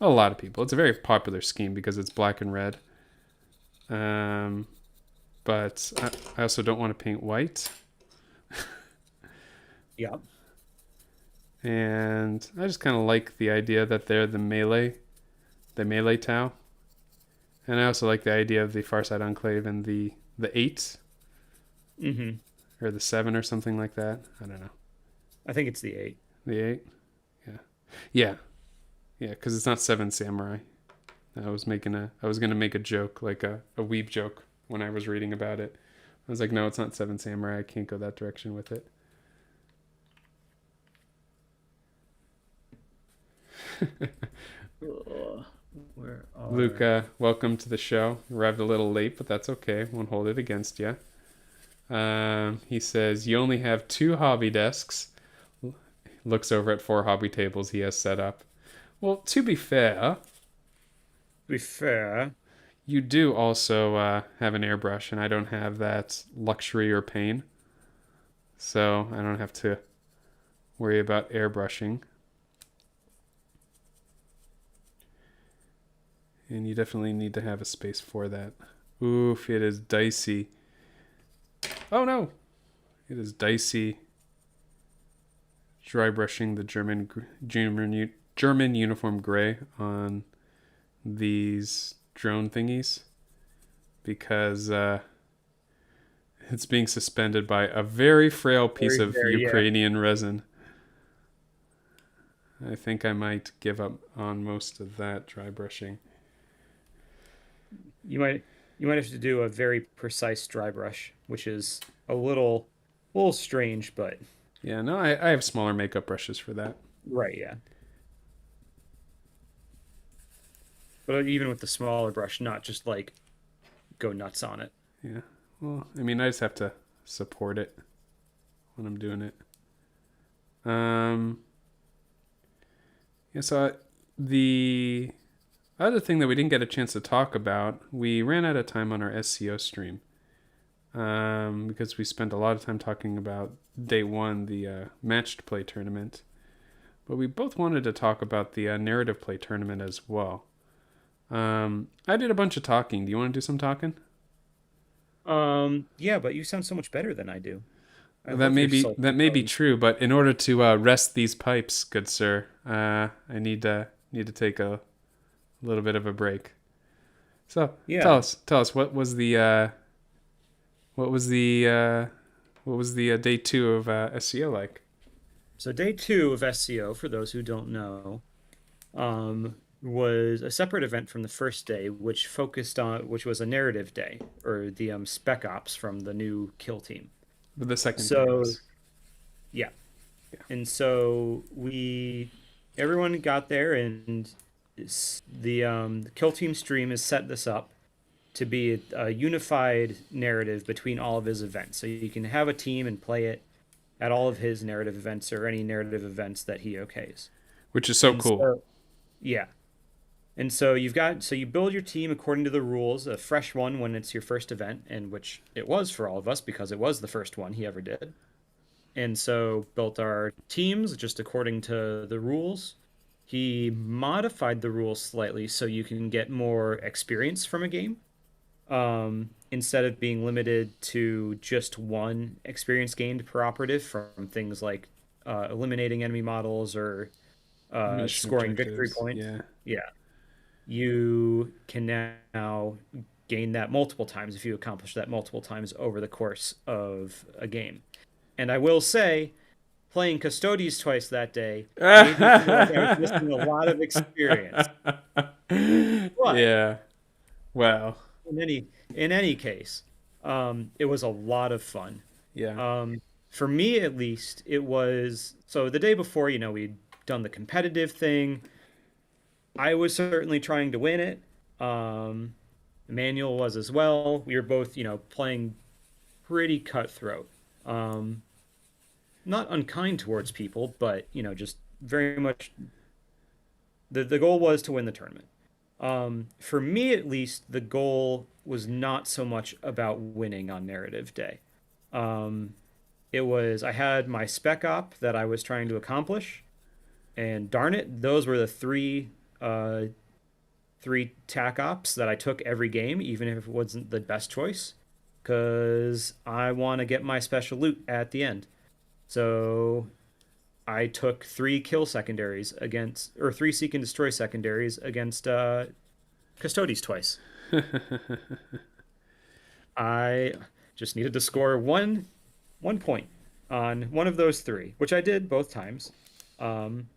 A lot of people. It's a very popular scheme because it's black and red. But I also don't want to paint white. Yeah. And I just kind of like the idea that they're the melee Tau. And I also like the idea of the Farside Enclave and the 8 Hmm. or the 7 or something like that. I don't know. I think it's the 8. The 8? Yeah. Yeah. Yeah, because it's not 7 Samurai. I was gonna make a joke, like a weeb joke when I was reading about it. I was like, no, it's not 7 Samurai. I can't go that direction with it. Where are Luca, welcome to the show. You arrived a little late, but that's okay. Won't hold it against you. He says, you only have 2 hobby desks. Looks over at 4 hobby tables he has set up. Well, to be fair, to be fair, you do also have an airbrush, and I don't have that luxury or pain. So I don't have to worry about airbrushing. And you definitely need to have a space for that. Oof, it is dicey. Oh no! It is dicey dry brushing the German uniform gray on these drone thingies, because it's being suspended by a very frail piece very, of very, yeah. Ukrainian resin. I think I might give up on most of that dry brushing. You might you might have to do a very precise dry brush, which is a little strange, but Yeah, no, I have smaller makeup brushes for that. right, yeah. But even with the smaller brush, not just like go nuts on it. Yeah. Well, I mean, I just have to support it when I'm doing it. Um, yeah, so the other thing that we didn't get a chance to talk about, we ran out of time on our SCO stream because we spent a lot of time talking about day one, the matched play tournament. But we both wanted to talk about the narrative play tournament as well. I did a bunch of talking. Do you want to do some talking? Yeah, but you sound so much better than I do. I That love may your be sultry that may be tones. true, but in order to rest these pipes, good sir, I need to take a little bit of a break. So Yeah. tell us what was the what was the day two of SCO like? So day two of SCO, for those who don't know, was a separate event from the first day, which was a narrative day, or the spec ops from the new kill team. The second day So was yeah, yeah, and so everyone got there, and the kill team stream has set this up to be a unified narrative between all of his events. So you can have a team and play it at all of his narrative events or any narrative events that he okays. which is so And cool. so yeah. And so you build your team according to the rules, a fresh one when it's your first event, and which it was for all of us because it was the first one he ever did. And so built our teams just according to the rules. He modified the rules slightly so you can get more experience from a game. Instead of being limited to just one experience gained per operative from things like eliminating enemy models or Mission scoring victory objectives, points. yeah. Yeah, you can now gain that multiple times if you accomplish that multiple times over the course of a game. And I will say, playing Custodes twice that day made me feel like I was missing a lot of experience. But Yeah. Well, in any case, it was a lot of fun. yeah. For me at least, it was so the day before, we'd done the competitive thing. I was certainly trying to win it. Um, Emmanuel was as well. We were both, playing pretty cutthroat. Um, Not unkind towards people, but just very much the goal was to win the tournament. For me at least, the goal was not so much about winning on narrative day. Um, it was I had my spec op that I was trying to accomplish, and darn it, those were the uh, three tac ops that I took every game, even if it wasn't the best choice, because I want to get my special loot at the end. So I took three seek and destroy secondaries against Custodes twice. I just needed to score one point on one of those three, which I did both times. Um,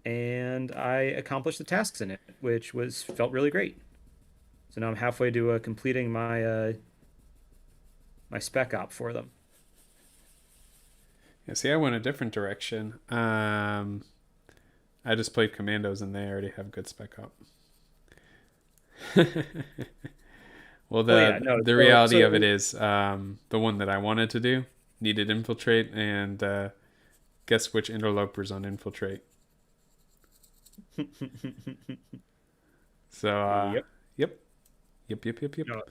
and I accomplished the tasks in it, which was felt really great. So now I'm halfway to completing my spec op for them. Yeah, see, I went a different direction. I just played commandos and they already have good spec up. Well, Oh yeah, no. the So reality of it so is, the one that I wanted to do needed infiltrate, and guess which interlopers on infiltrate. So, yep. yep, yep. No,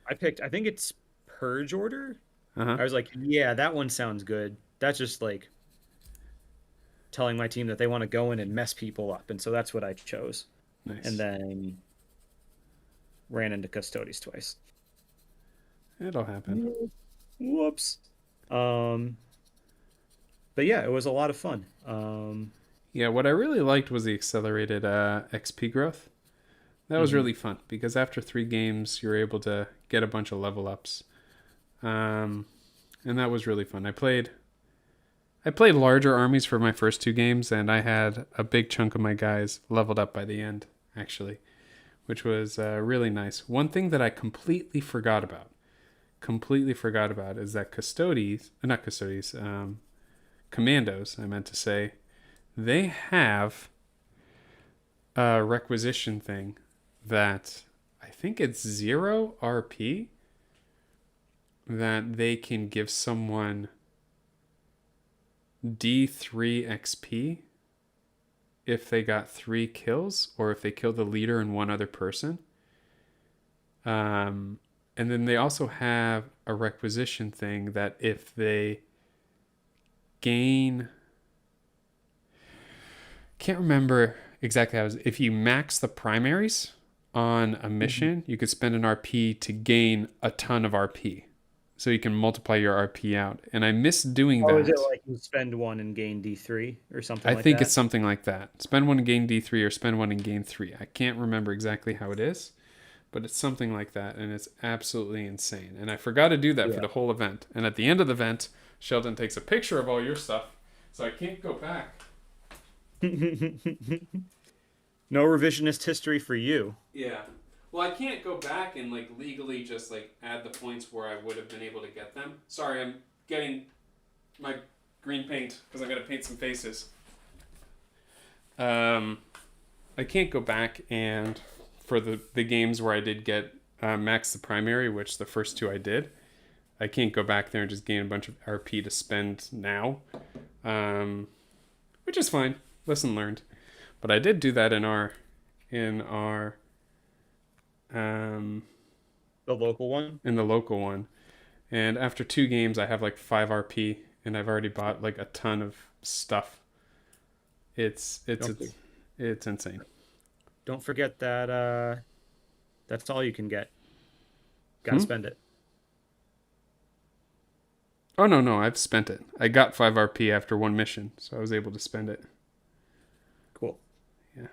I picked. I think it's Purge Order. Uh huh. I was like, yeah, that one sounds good. That's just like telling my team that they want to go in and mess people up, and so that's what I chose. And Nice. then ran into Custodes twice. It'll happen. Whoops. Um, but yeah, it was a lot of fun. Yeah, what I really liked was the accelerated XP growth. That was Mhm. really fun because after 3 games, you're able to get a bunch of level ups, um, and that was really fun. I played larger armies for my first two games, and I had a big chunk of my guys leveled up by the end, actually, which was really nice. One thing that I completely forgot about, is that not custodies, commandos, I meant to say, they have a requisition thing that I think it's 0 RP that they can give someone D3 XP if they got 3 kills or if they kill the leader and one other person. And then they also have a requisition thing that if they gain, can't remember exactly how it was, if you max the primaries on a mission, you could spend an RP to gain a ton of RP. So you can multiply your RP out. And I miss doing Oh, is it that. like you spend one and gain D3 or something I like think it's that? something like that. Spend one and gain D3 or spend one and gain 3. I can't remember exactly how it is, but it's something like that. And it's absolutely insane. And I forgot to do that for Yeah. the whole event. And at the end of the event, Sheldon takes a picture of all your stuff. So I can't go back. No revisionist history for you. Yeah. Well, I can't go back and like legally just like add the points where I would have been able to get them. Sorry, I'm getting my green paint because I'm gonna paint some faces. Um, I can't go back and for the games where I did get max the primary, which the first two I did, I can't go back there and just gain a bunch of RP to spend now, which is fine. Lesson learned. But I did do that in our The local one? in the local one. And after 2 games, I have like 5 RP, and I've already bought like a ton of stuff. It's it's Don't, it's, it's insane. don't forget that that's all you can get. Gotta Hmm? spend it. Oh no, I've spent it. I got 5 RP after one mission, so I was able to spend it. Cool. Yeah.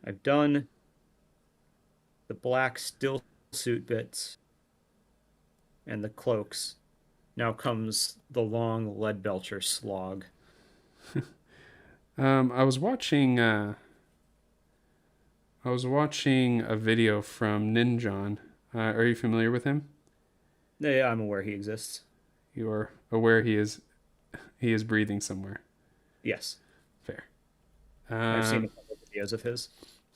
I've done the black still suit bits and the cloaks. Now comes the long lead belcher slog. I was watching. I was watching a video from Ninjon. Are you familiar with him? Yeah, I'm aware he exists. You are aware he is breathing somewhere. Yes, Fair. I've seen Um, a couple of videos of his.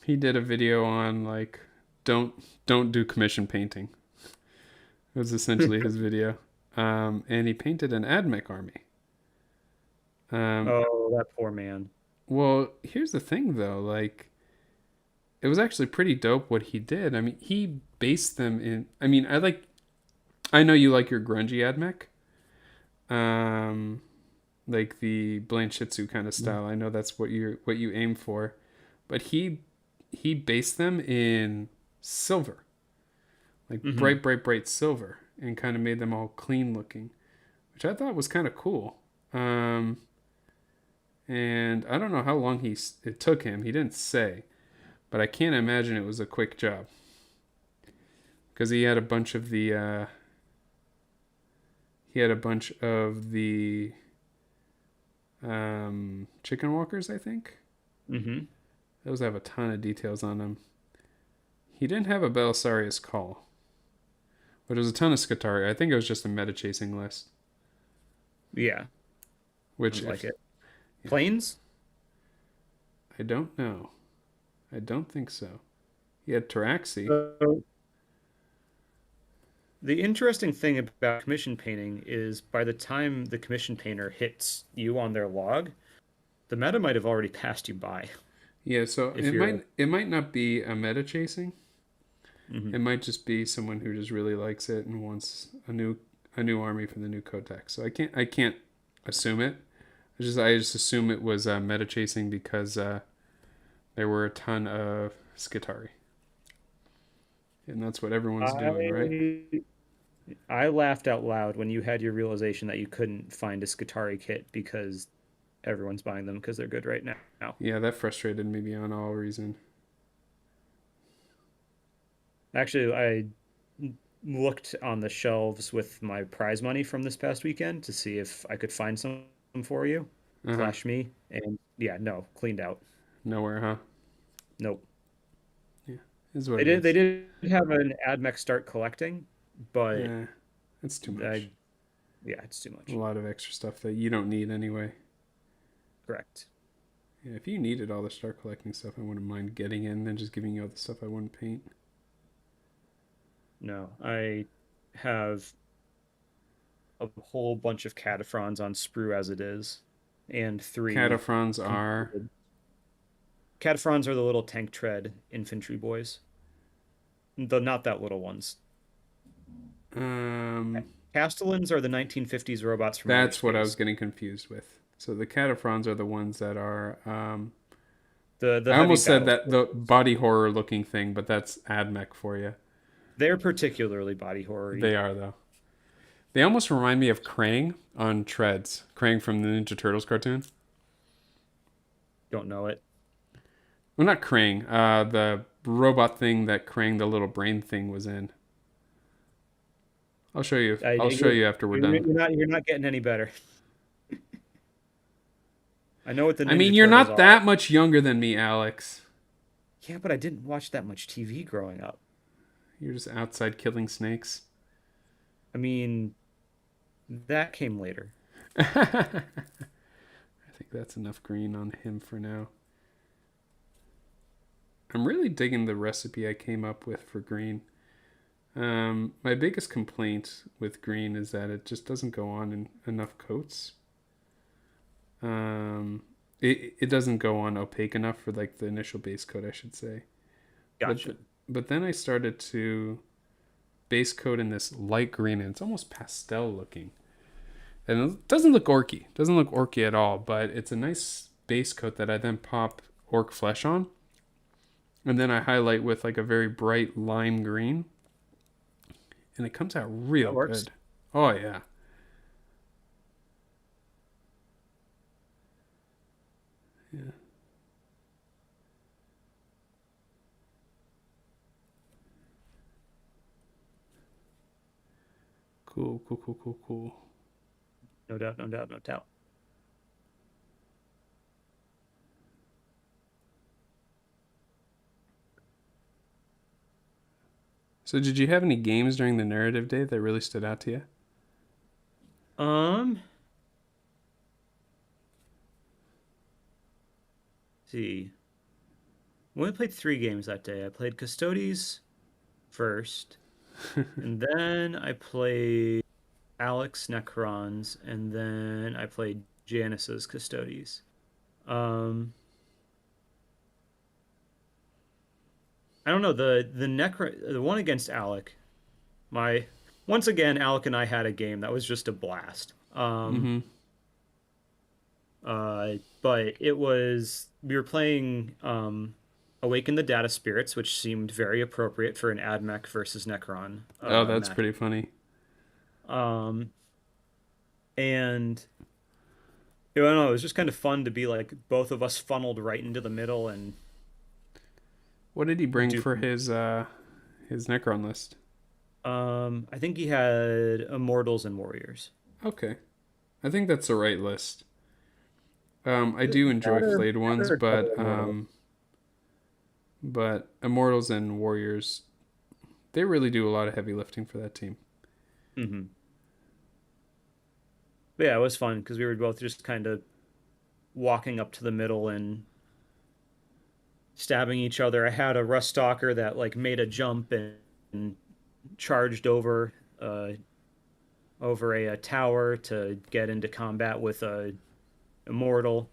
he did a video on like don't don't do commission painting. It was essentially his video. And he painted an AdMech army. Um, Oh, that poor man. well, here's the thing though, like it was actually pretty dope what he did. I mean, he based them in. I mean, I know you like your grungy AdMech, um, like the Blanchitsu kind of style. I know that's what you aim for, but he based them in silver, like Mm-hmm. bright silver, and kind of made them all clean looking, which I thought was kind of cool. Um, and I don't know how long it took him. He didn't say, but I can't imagine it was a quick job because he had a bunch of the chicken walkers. I think Mm-hmm. those have a ton of details on them. He didn't have a Belisarius call, but there was a ton of Scutari. I think it was just a meta chasing list. Yeah, Which sounds like if it. yeah, Planes? I don't know. I don't think so. He had Taraxi. So the interesting thing about commission painting is by the time the commission painter hits you on their log, the meta might have already passed you by. Yeah, so If you're, it might not be a meta chasing. Mhm. It might just be someone who just really likes it and wants a new army for the new codex. So I can't assume it. I just assume it was meta chasing because there were a ton of Skitari, and that's what everyone's doing, right? I I laughed out loud when you had your realization that you couldn't find a Skitarii kit because everyone's buying them because they're good right now. Yeah, that frustrated me beyond all reason. Actually, I looked on the shelves with my prize money from this past weekend to see if I could find some for you, Uh-huh. slash me, and yeah, no, cleaned out. Nowhere, huh? Nope. Yeah. Is what They it did. They is. did have an AdMech start collecting, but Eh, that's too I, much. yeah, it's too A much. lot of extra stuff that you don't need anyway. Correct. Yeah, if you needed all the start collecting stuff, I wouldn't mind getting in and just giving you all the stuff I wouldn't paint. No, I have a whole bunch of cataphrons on sprue as it is, and three Cataphrons are completed. Cataphrons are the little tank tread infantry boys, though not that little ones. um Castellans are the 1950s robots from outer that's what I was space. getting confused with. So the cataphrons are the ones that are The I heavy almost said battle that the forces. body horror looking thing, but that's AdMech for you. They're particularly body horror-y. They are though. They almost remind me of Krang on treads. Krang from the Ninja Turtles cartoon. Don't know it. Well, not Krang. The robot thing that Krang, the little brain thing, was in. I'll show you. I'll show you after we're done. You're not getting any better. I know what the I mean, Ninja you're Turtles not are. that much younger than me, Alex. Yeah, but I didn't watch that much TV growing up. You're just outside killing snakes. I mean, that came later. I think that's enough green on him for now. I'm really digging the recipe I came up with for green. My biggest complaint with green is that it just doesn't go on in enough coats. Um, it doesn't go on opaque enough for like the initial base coat, I should say. But Gotcha. but then I started to base coat in this light green, and it's almost pastel looking, and it doesn't look orky. It doesn't look orky at all, but it's a nice base coat that I then pop orc flesh on, and then I highlight with like a very bright lime green, and it comes out That real works. good. Oh yeah. Yeah. Cool, cool, cool, cool, cool. No doubt, no doubt, no doubt. So, did you have any games during the narrative day that really stood out to you? Um, see. We only played three games that day. I played Custodes first, and then I played Alex Necrons, and then I played Janice's Custodes. Um, I don't know the one against Alec. My Once again, Alec and I had a game that was just a blast. Mm-hmm. But it was we were playing Awaken the Data Spirits, which seemed very appropriate for an AdMech versus Necron Oh, that's match. pretty funny. Um, and I don't know, it was just kind of fun to be like both of us funneled right into the middle and What did he bring do. for his Necron list? I think he had Immortals and Warriors. Okay, I think that's the right list. I do enjoy flayed ones, Better double Immortal. but Immortals and Warriors, they really do a lot of heavy lifting for that team. Hmm. But yeah, it was fun because we were both just kind of walking up to the middle and stabbing each other. I had a Rust Stalker that like made a jump and charged uh, over a tower to get into combat with a Immortal.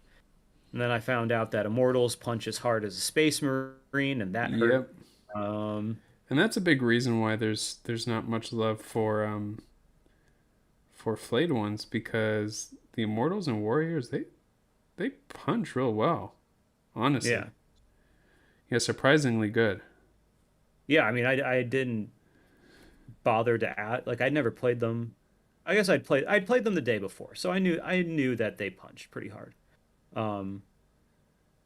And then I found out that Immortals punch as hard as a Space Marine, and that hurt. Yep, Um, and that's a big reason why there's not much love for flayed ones because the Immortals and Warriors they punch real well, honestly. yeah, Yeah, surprisingly good. yeah. I mean, I didn't bother to add like I'd never played them. I guess I'd played them the day before, so I knew that they punch pretty hard. Um,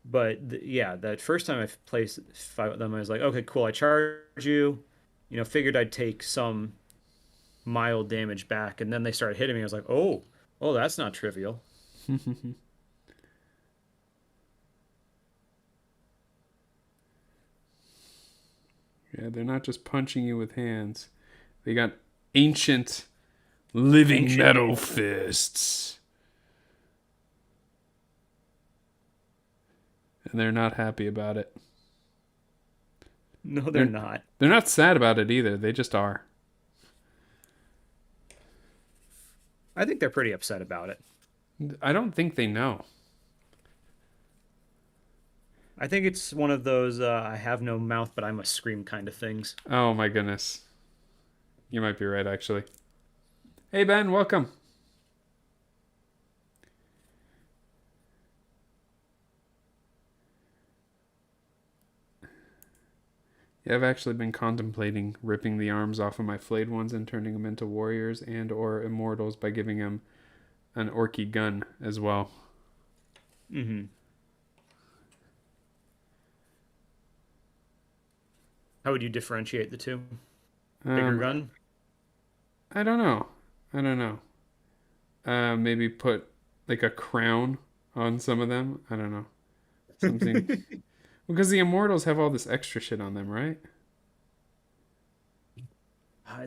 but yeah, that first time I played fight with them, I was like, okay, cool. I charge you. figured I'd take some mild damage back, and then they started hitting me. I was like, oh, that's not trivial. Yeah, they're not just punching you with hands. They got ancient living Ancient metal hand. fists. And they're not happy about it. No, they're They're not. they're not sad about it either. They just are. I think they're pretty upset about it. I don't think they know. I think it's one of those I have no mouth, but I must scream kind of things. Oh my goodness. You might be right actually. Hey Ben, welcome. Yeah, I've actually been contemplating ripping the arms off of my flayed ones and turning them into warriors and or immortals by giving them an orky gun as well. Hmm. How would you differentiate the two? Bigger Um, gun? I don't know. I don't know. Maybe put like a crown on some of them. I don't know. Something because the immortals have all this extra shit on them, right?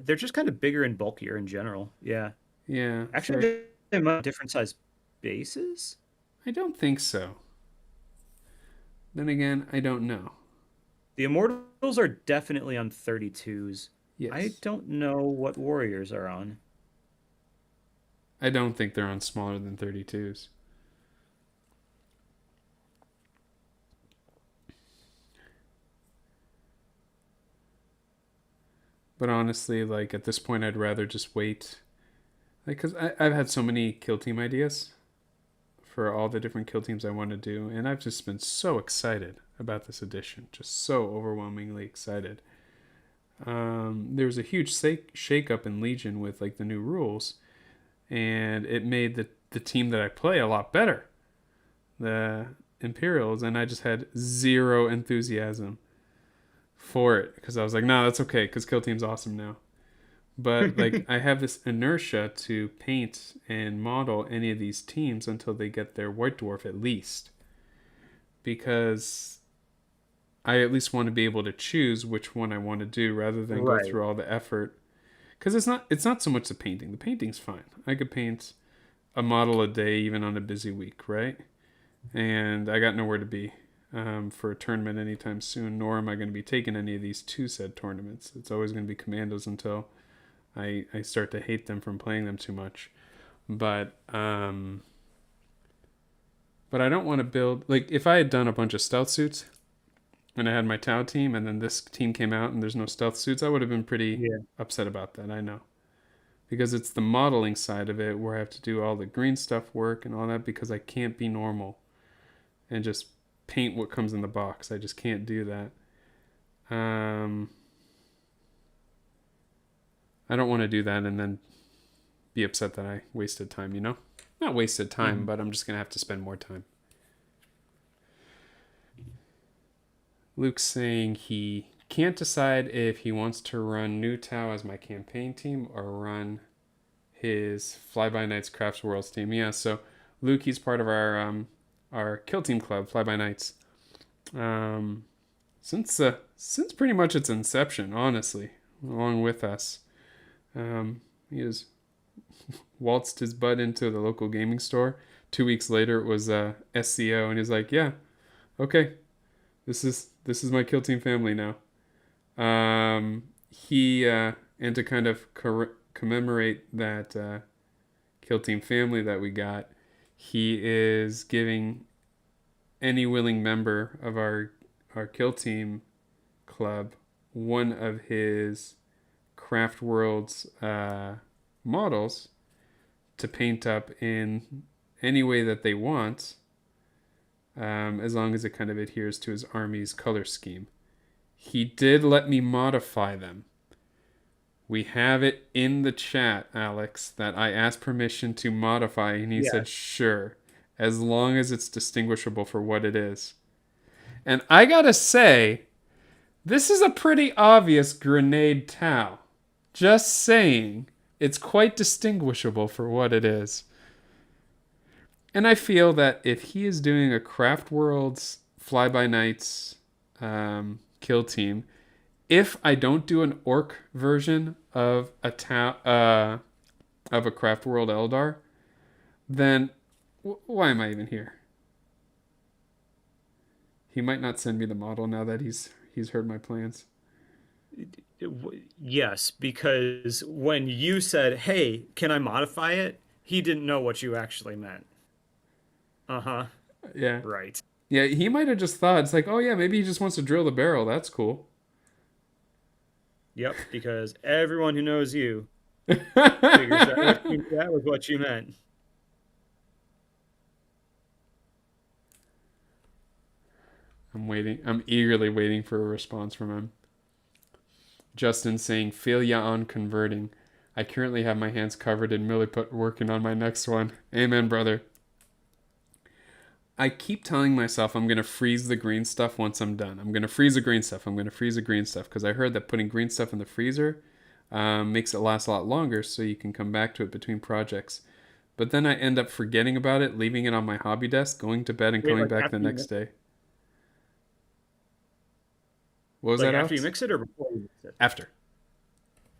They're just kind of bigger and bulkier in general. Yeah. Yeah. Actually, So they might have different size bases. I don't think so. Then again, I don't know. The Immortals are definitely on 32s. I Yes. don't know what Warriors are on. I don't think they're on smaller than 32s. But honestly, like at this point, I'd rather just wait. Like, because I've had so many kill team ideas for all the different kill teams I want to do, and I've just been so excited about this edition. Just so overwhelmingly excited. There was a huge shake up in Legion with like the new rules, and it made the team that I play a lot better, the Imperials, and I just had zero enthusiasm for it because I was like, no, that's okay because Kill Team's awesome now. But like I have this inertia to paint and model any of these teams until they get their White Dwarf at least, because I at least want to be able to choose which one I want to do rather than go Right. through all the effort. Because it's not so much the painting. The painting's fine. I could paint a model a day even on a busy week, right? And I got nowhere to be for a tournament anytime soon. Nor am I going to be taking any of these two said tournaments. It's always going to be commandos until I start to hate them from playing them too much. But but I don't want to build like if I had done a bunch of stealth suits and I had my Tau team and then this team came out and there's no stealth suits, I would have been pretty Yeah. upset about that. I know. Because it's the modeling side of it where I have to do all the green stuff work and all that because I can't be normal and just paint what comes in the box. I just can't do that. Um, I don't want to do that and then be upset that I wasted time, you know? Not wasted time, Hmm. but I'm just going to have to spend more time. Luke's saying he can't decide if he wants to run New Tau as my campaign team or run his Fly By Nights Crafts Worlds team. Yeah, so Luke, he's part of our kill team club, Fly By Nights. Um, since pretty much its inception, honestly, along with us. He has waltzed his butt into the local gaming store. 2 weeks later, it was SCO, and he's like, "Yeah, okay, this is my kill team family now." He and to kind of commemorate that kill team family that we got, he is giving any willing member of our kill team club one of his Craft Worlds models to paint up in any way that they want, as long as it kind of adheres to his army's color scheme. He did let me modify them. We have it in the chat, Alex, that I asked permission to modify, and he said, Yes. sure, as long as it's distinguishable for what it is. And I gotta say, This is a pretty obvious grenade Tau. Just saying. It's quite distinguishable for what it is. And I feel that if he is doing a Craft Worlds Fly By Nights kill team, if I don't do an orc version of of a Craft World Eldar, then why am I even here? He might not send me the model now that he's heard my plans. Yes, because when you said, "Hey, can I modify it?" he didn't know what you actually meant. Uh-huh. Yeah. Right. Yeah, he might have just thought, it's like, oh yeah, maybe he just wants to drill the barrel. That's cool. Yep, because everyone who knows you figures that was what you meant. I'm waiting. I'm eagerly waiting for a response from him. Justin saying, feel ya on converting. I currently have my hands covered in milliput working on my next one. Amen, brother. I keep telling myself I'm going to freeze the green stuff once I'm done. I'm going to freeze the green stuff. I'm going to freeze the green stuff because I heard that putting green stuff in the freezer makes it last a lot longer so you can come back to it between projects. But then I end up forgetting about it, leaving it on my hobby desk, going to bed and Wait, coming like back the after you next day. What was like that, after you Alex? mix it or before you mix it? After.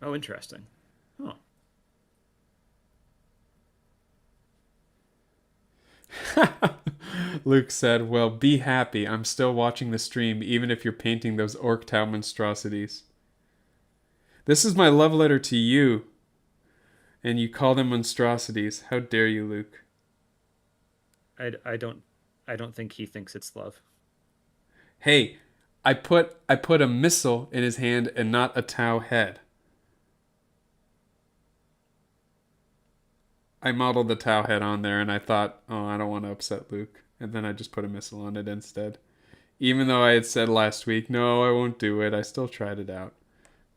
Oh, interesting. Huh. Luke said, well, be happy. I'm still watching the stream, even if you're painting those orc Tau monstrosities. This is my love letter to you, and you call them monstrosities. How dare you, Luke? I don't think he thinks it's love. Hey, I put a missile in his hand and not a Tau head. I modeled the Tau head on there, and I thought, oh, I don't want to upset Luke. And then I just put a missile on it instead. Even though I had said last week, no, I won't do it, I still tried it out.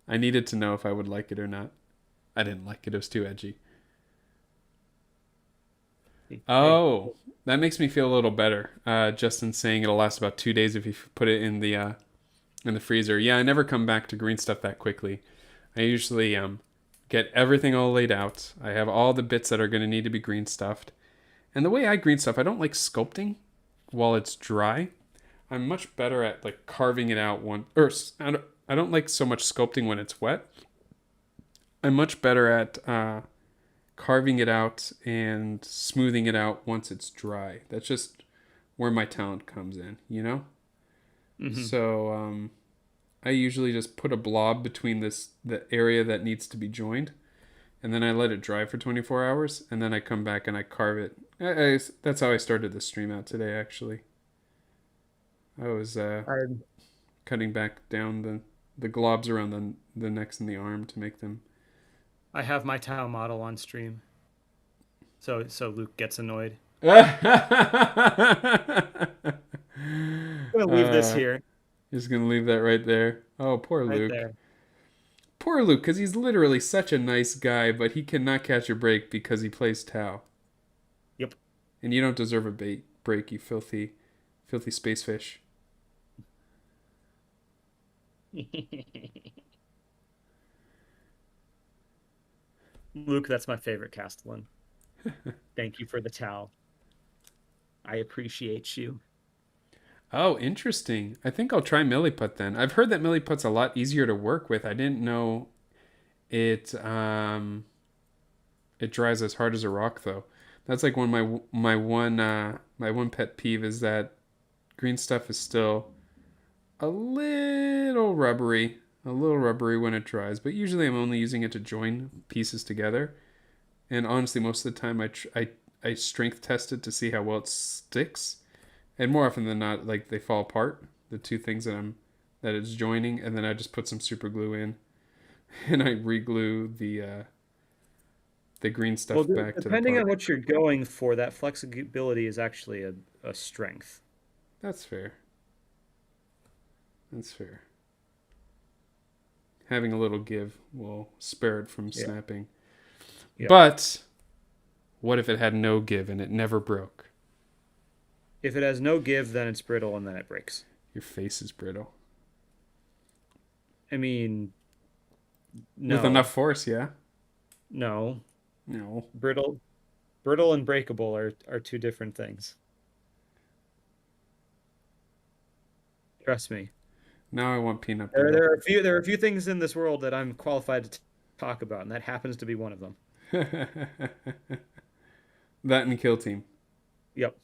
I needed to know if I would like it or not. I didn't like it, it was too edgy. Hey, Oh, that makes me feel a little better. Justin's saying it'll last about 2 days if you put it in the freezer. Yeah, I never come back to green stuff that quickly. I usually get everything all laid out. I have all the bits that are going to need to be green stuffed. And the way I green stuff, I don't like sculpting while it's dry. I'm much better at like carving it out I don't like so much sculpting when it's wet. I'm much better at carving it out and smoothing it out once it's dry. That's just where my talent comes in, you know? hmm So I usually just put a blob between the area that needs to be joined, and then I let it dry for 24 hours, and then I come back and I carve it. That's how I started the stream out today, actually. I was I cutting back down the globs around the necks and the arm to make them. I have my Tau model on stream, so Luke gets annoyed. I'm gonna leave this uh, here, just gonna leave that right there. Oh, poor right Luke. there. Poor Luke, because he's literally such a nice guy, but he cannot catch a break because he plays Tau. Yep. And you don't deserve a break, you filthy space fish. Luke, that's my favorite Castellan. Thank you for the Tau. I appreciate you. Oh, interesting. I think I'll try Milliput then. I've heard that Milliput's a lot easier to work with. I didn't know it it dries as hard as a rock though. That's like one of my one pet peeve is that green stuff is still a little rubbery when it dries, but usually I'm only using it to join pieces together. And honestly, most of the time I strength test it to see how well it sticks. And more often than not, like they fall apart, the two things that it's joining, and then I just put some super glue in, and I re-glue the green Well, stuff back to the depending on part. what you're going for, that flexibility is actually a strength. That's fair. That's fair. Having a little give will spare it from Yeah. snapping. Yep. But what if it had no give and it never broke? If it has no give, then it's brittle and then it breaks. Your face is brittle. I mean, With enough no, force, yeah. no. No. Brittle, brittle and breakable are two different things. Trust me. Now I want peanut There, brittle. there are a few there are a few things in this world that I'm qualified to talk about, and that happens to be one of them. That and Kill Team. Yep.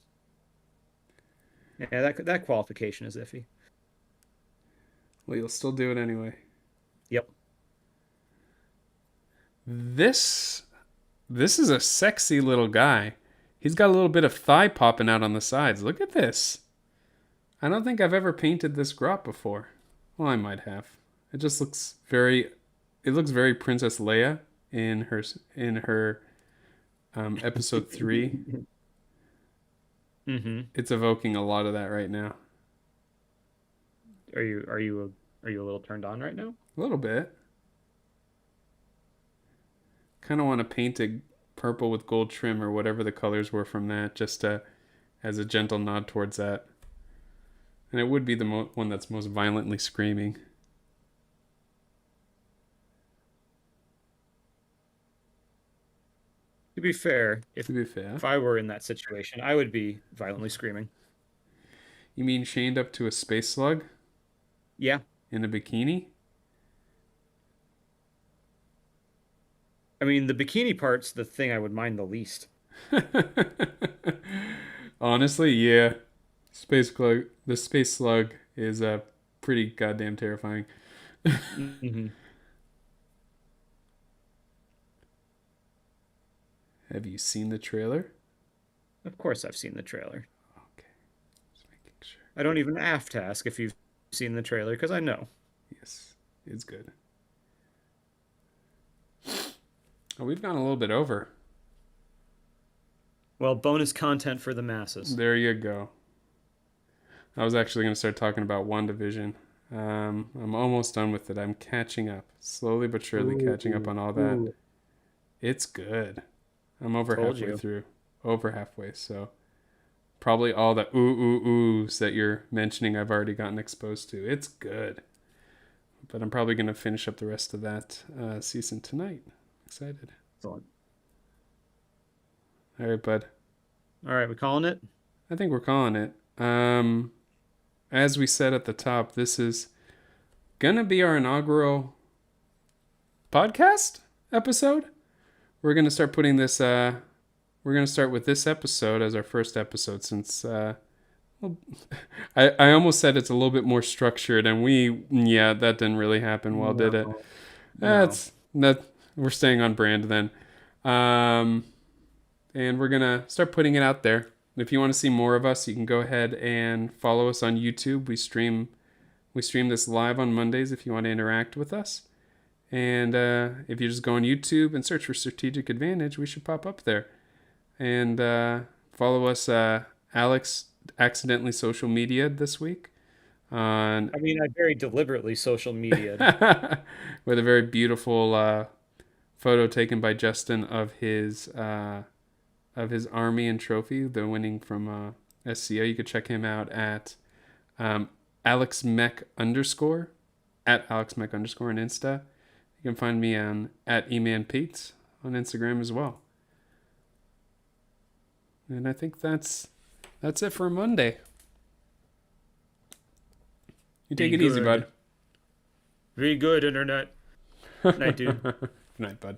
Yeah, that qualification is iffy. Well, you'll still do it anyway. Yep. This this is a sexy little guy. He's got a little bit of thigh popping out on the sides. Look at this. I don't think I've ever painted this grot before. Well, I might have. It just looks very. It looks very Princess Leia in her episode 3. Mm-hmm. It's evoking a lot of that right now. Are you a little turned on right now? A little bit. Kind of want to paint it purple with gold trim or whatever the colors were from that, just as a gentle nod towards that. And it would be the one that's most violently screaming. To be fair, To be fair. if I were in that situation, I would be violently screaming. You mean chained up to a space slug Yeah. in a bikini? I mean, the bikini part's the thing I would mind the least. Honestly, yeah. The space slug is pretty goddamn terrifying. Mm-hmm. Have you seen the trailer? Of course, I've seen the trailer. Okay, just making sure. I don't even have to ask if you've seen the trailer because I know. Yes, it's good. Oh, we've gone a little bit over. Well, bonus content for the masses. There you go. I was actually going to start talking about WandaVision. I'm almost done with it. I'm catching up. Slowly but surely catching up on all that. Ooh, It's good. I'm over told halfway you. through. Over halfway, so probably all the oohs that you're mentioning I've already gotten exposed to. It's good. But I'm probably going to finish up the rest of that season tonight. Excited. Excellent. All right, bud. All right, we calling it? I think we're calling it. As we said at the top, this is gonna be our inaugural podcast episode. We're gonna start putting this. We're gonna start with this episode as our first episode, since well, I almost said it's a little bit more structured, and that didn't really happen well, did it? No. That's that. We're staying on brand then. And we're gonna start putting it out there. If you want to see more of us, you can go ahead and follow us on YouTube. We stream this live on Mondays if you want to interact with us. And if you just go on YouTube and search for Strategic Advantage, we should pop up there. And follow us, Alex accidentally social media this week on I mean, I very deliberately social media. with a very beautiful photo taken by Justin of his army and trophy, the winning from SCO. You could check him out at AlexMech_ at AlexMech_ on Insta. You can find me on at emanpete on Instagram as well. And I think that's it for Monday. You take it easy, bud. Very good, internet. Night, dude. Good night, bud.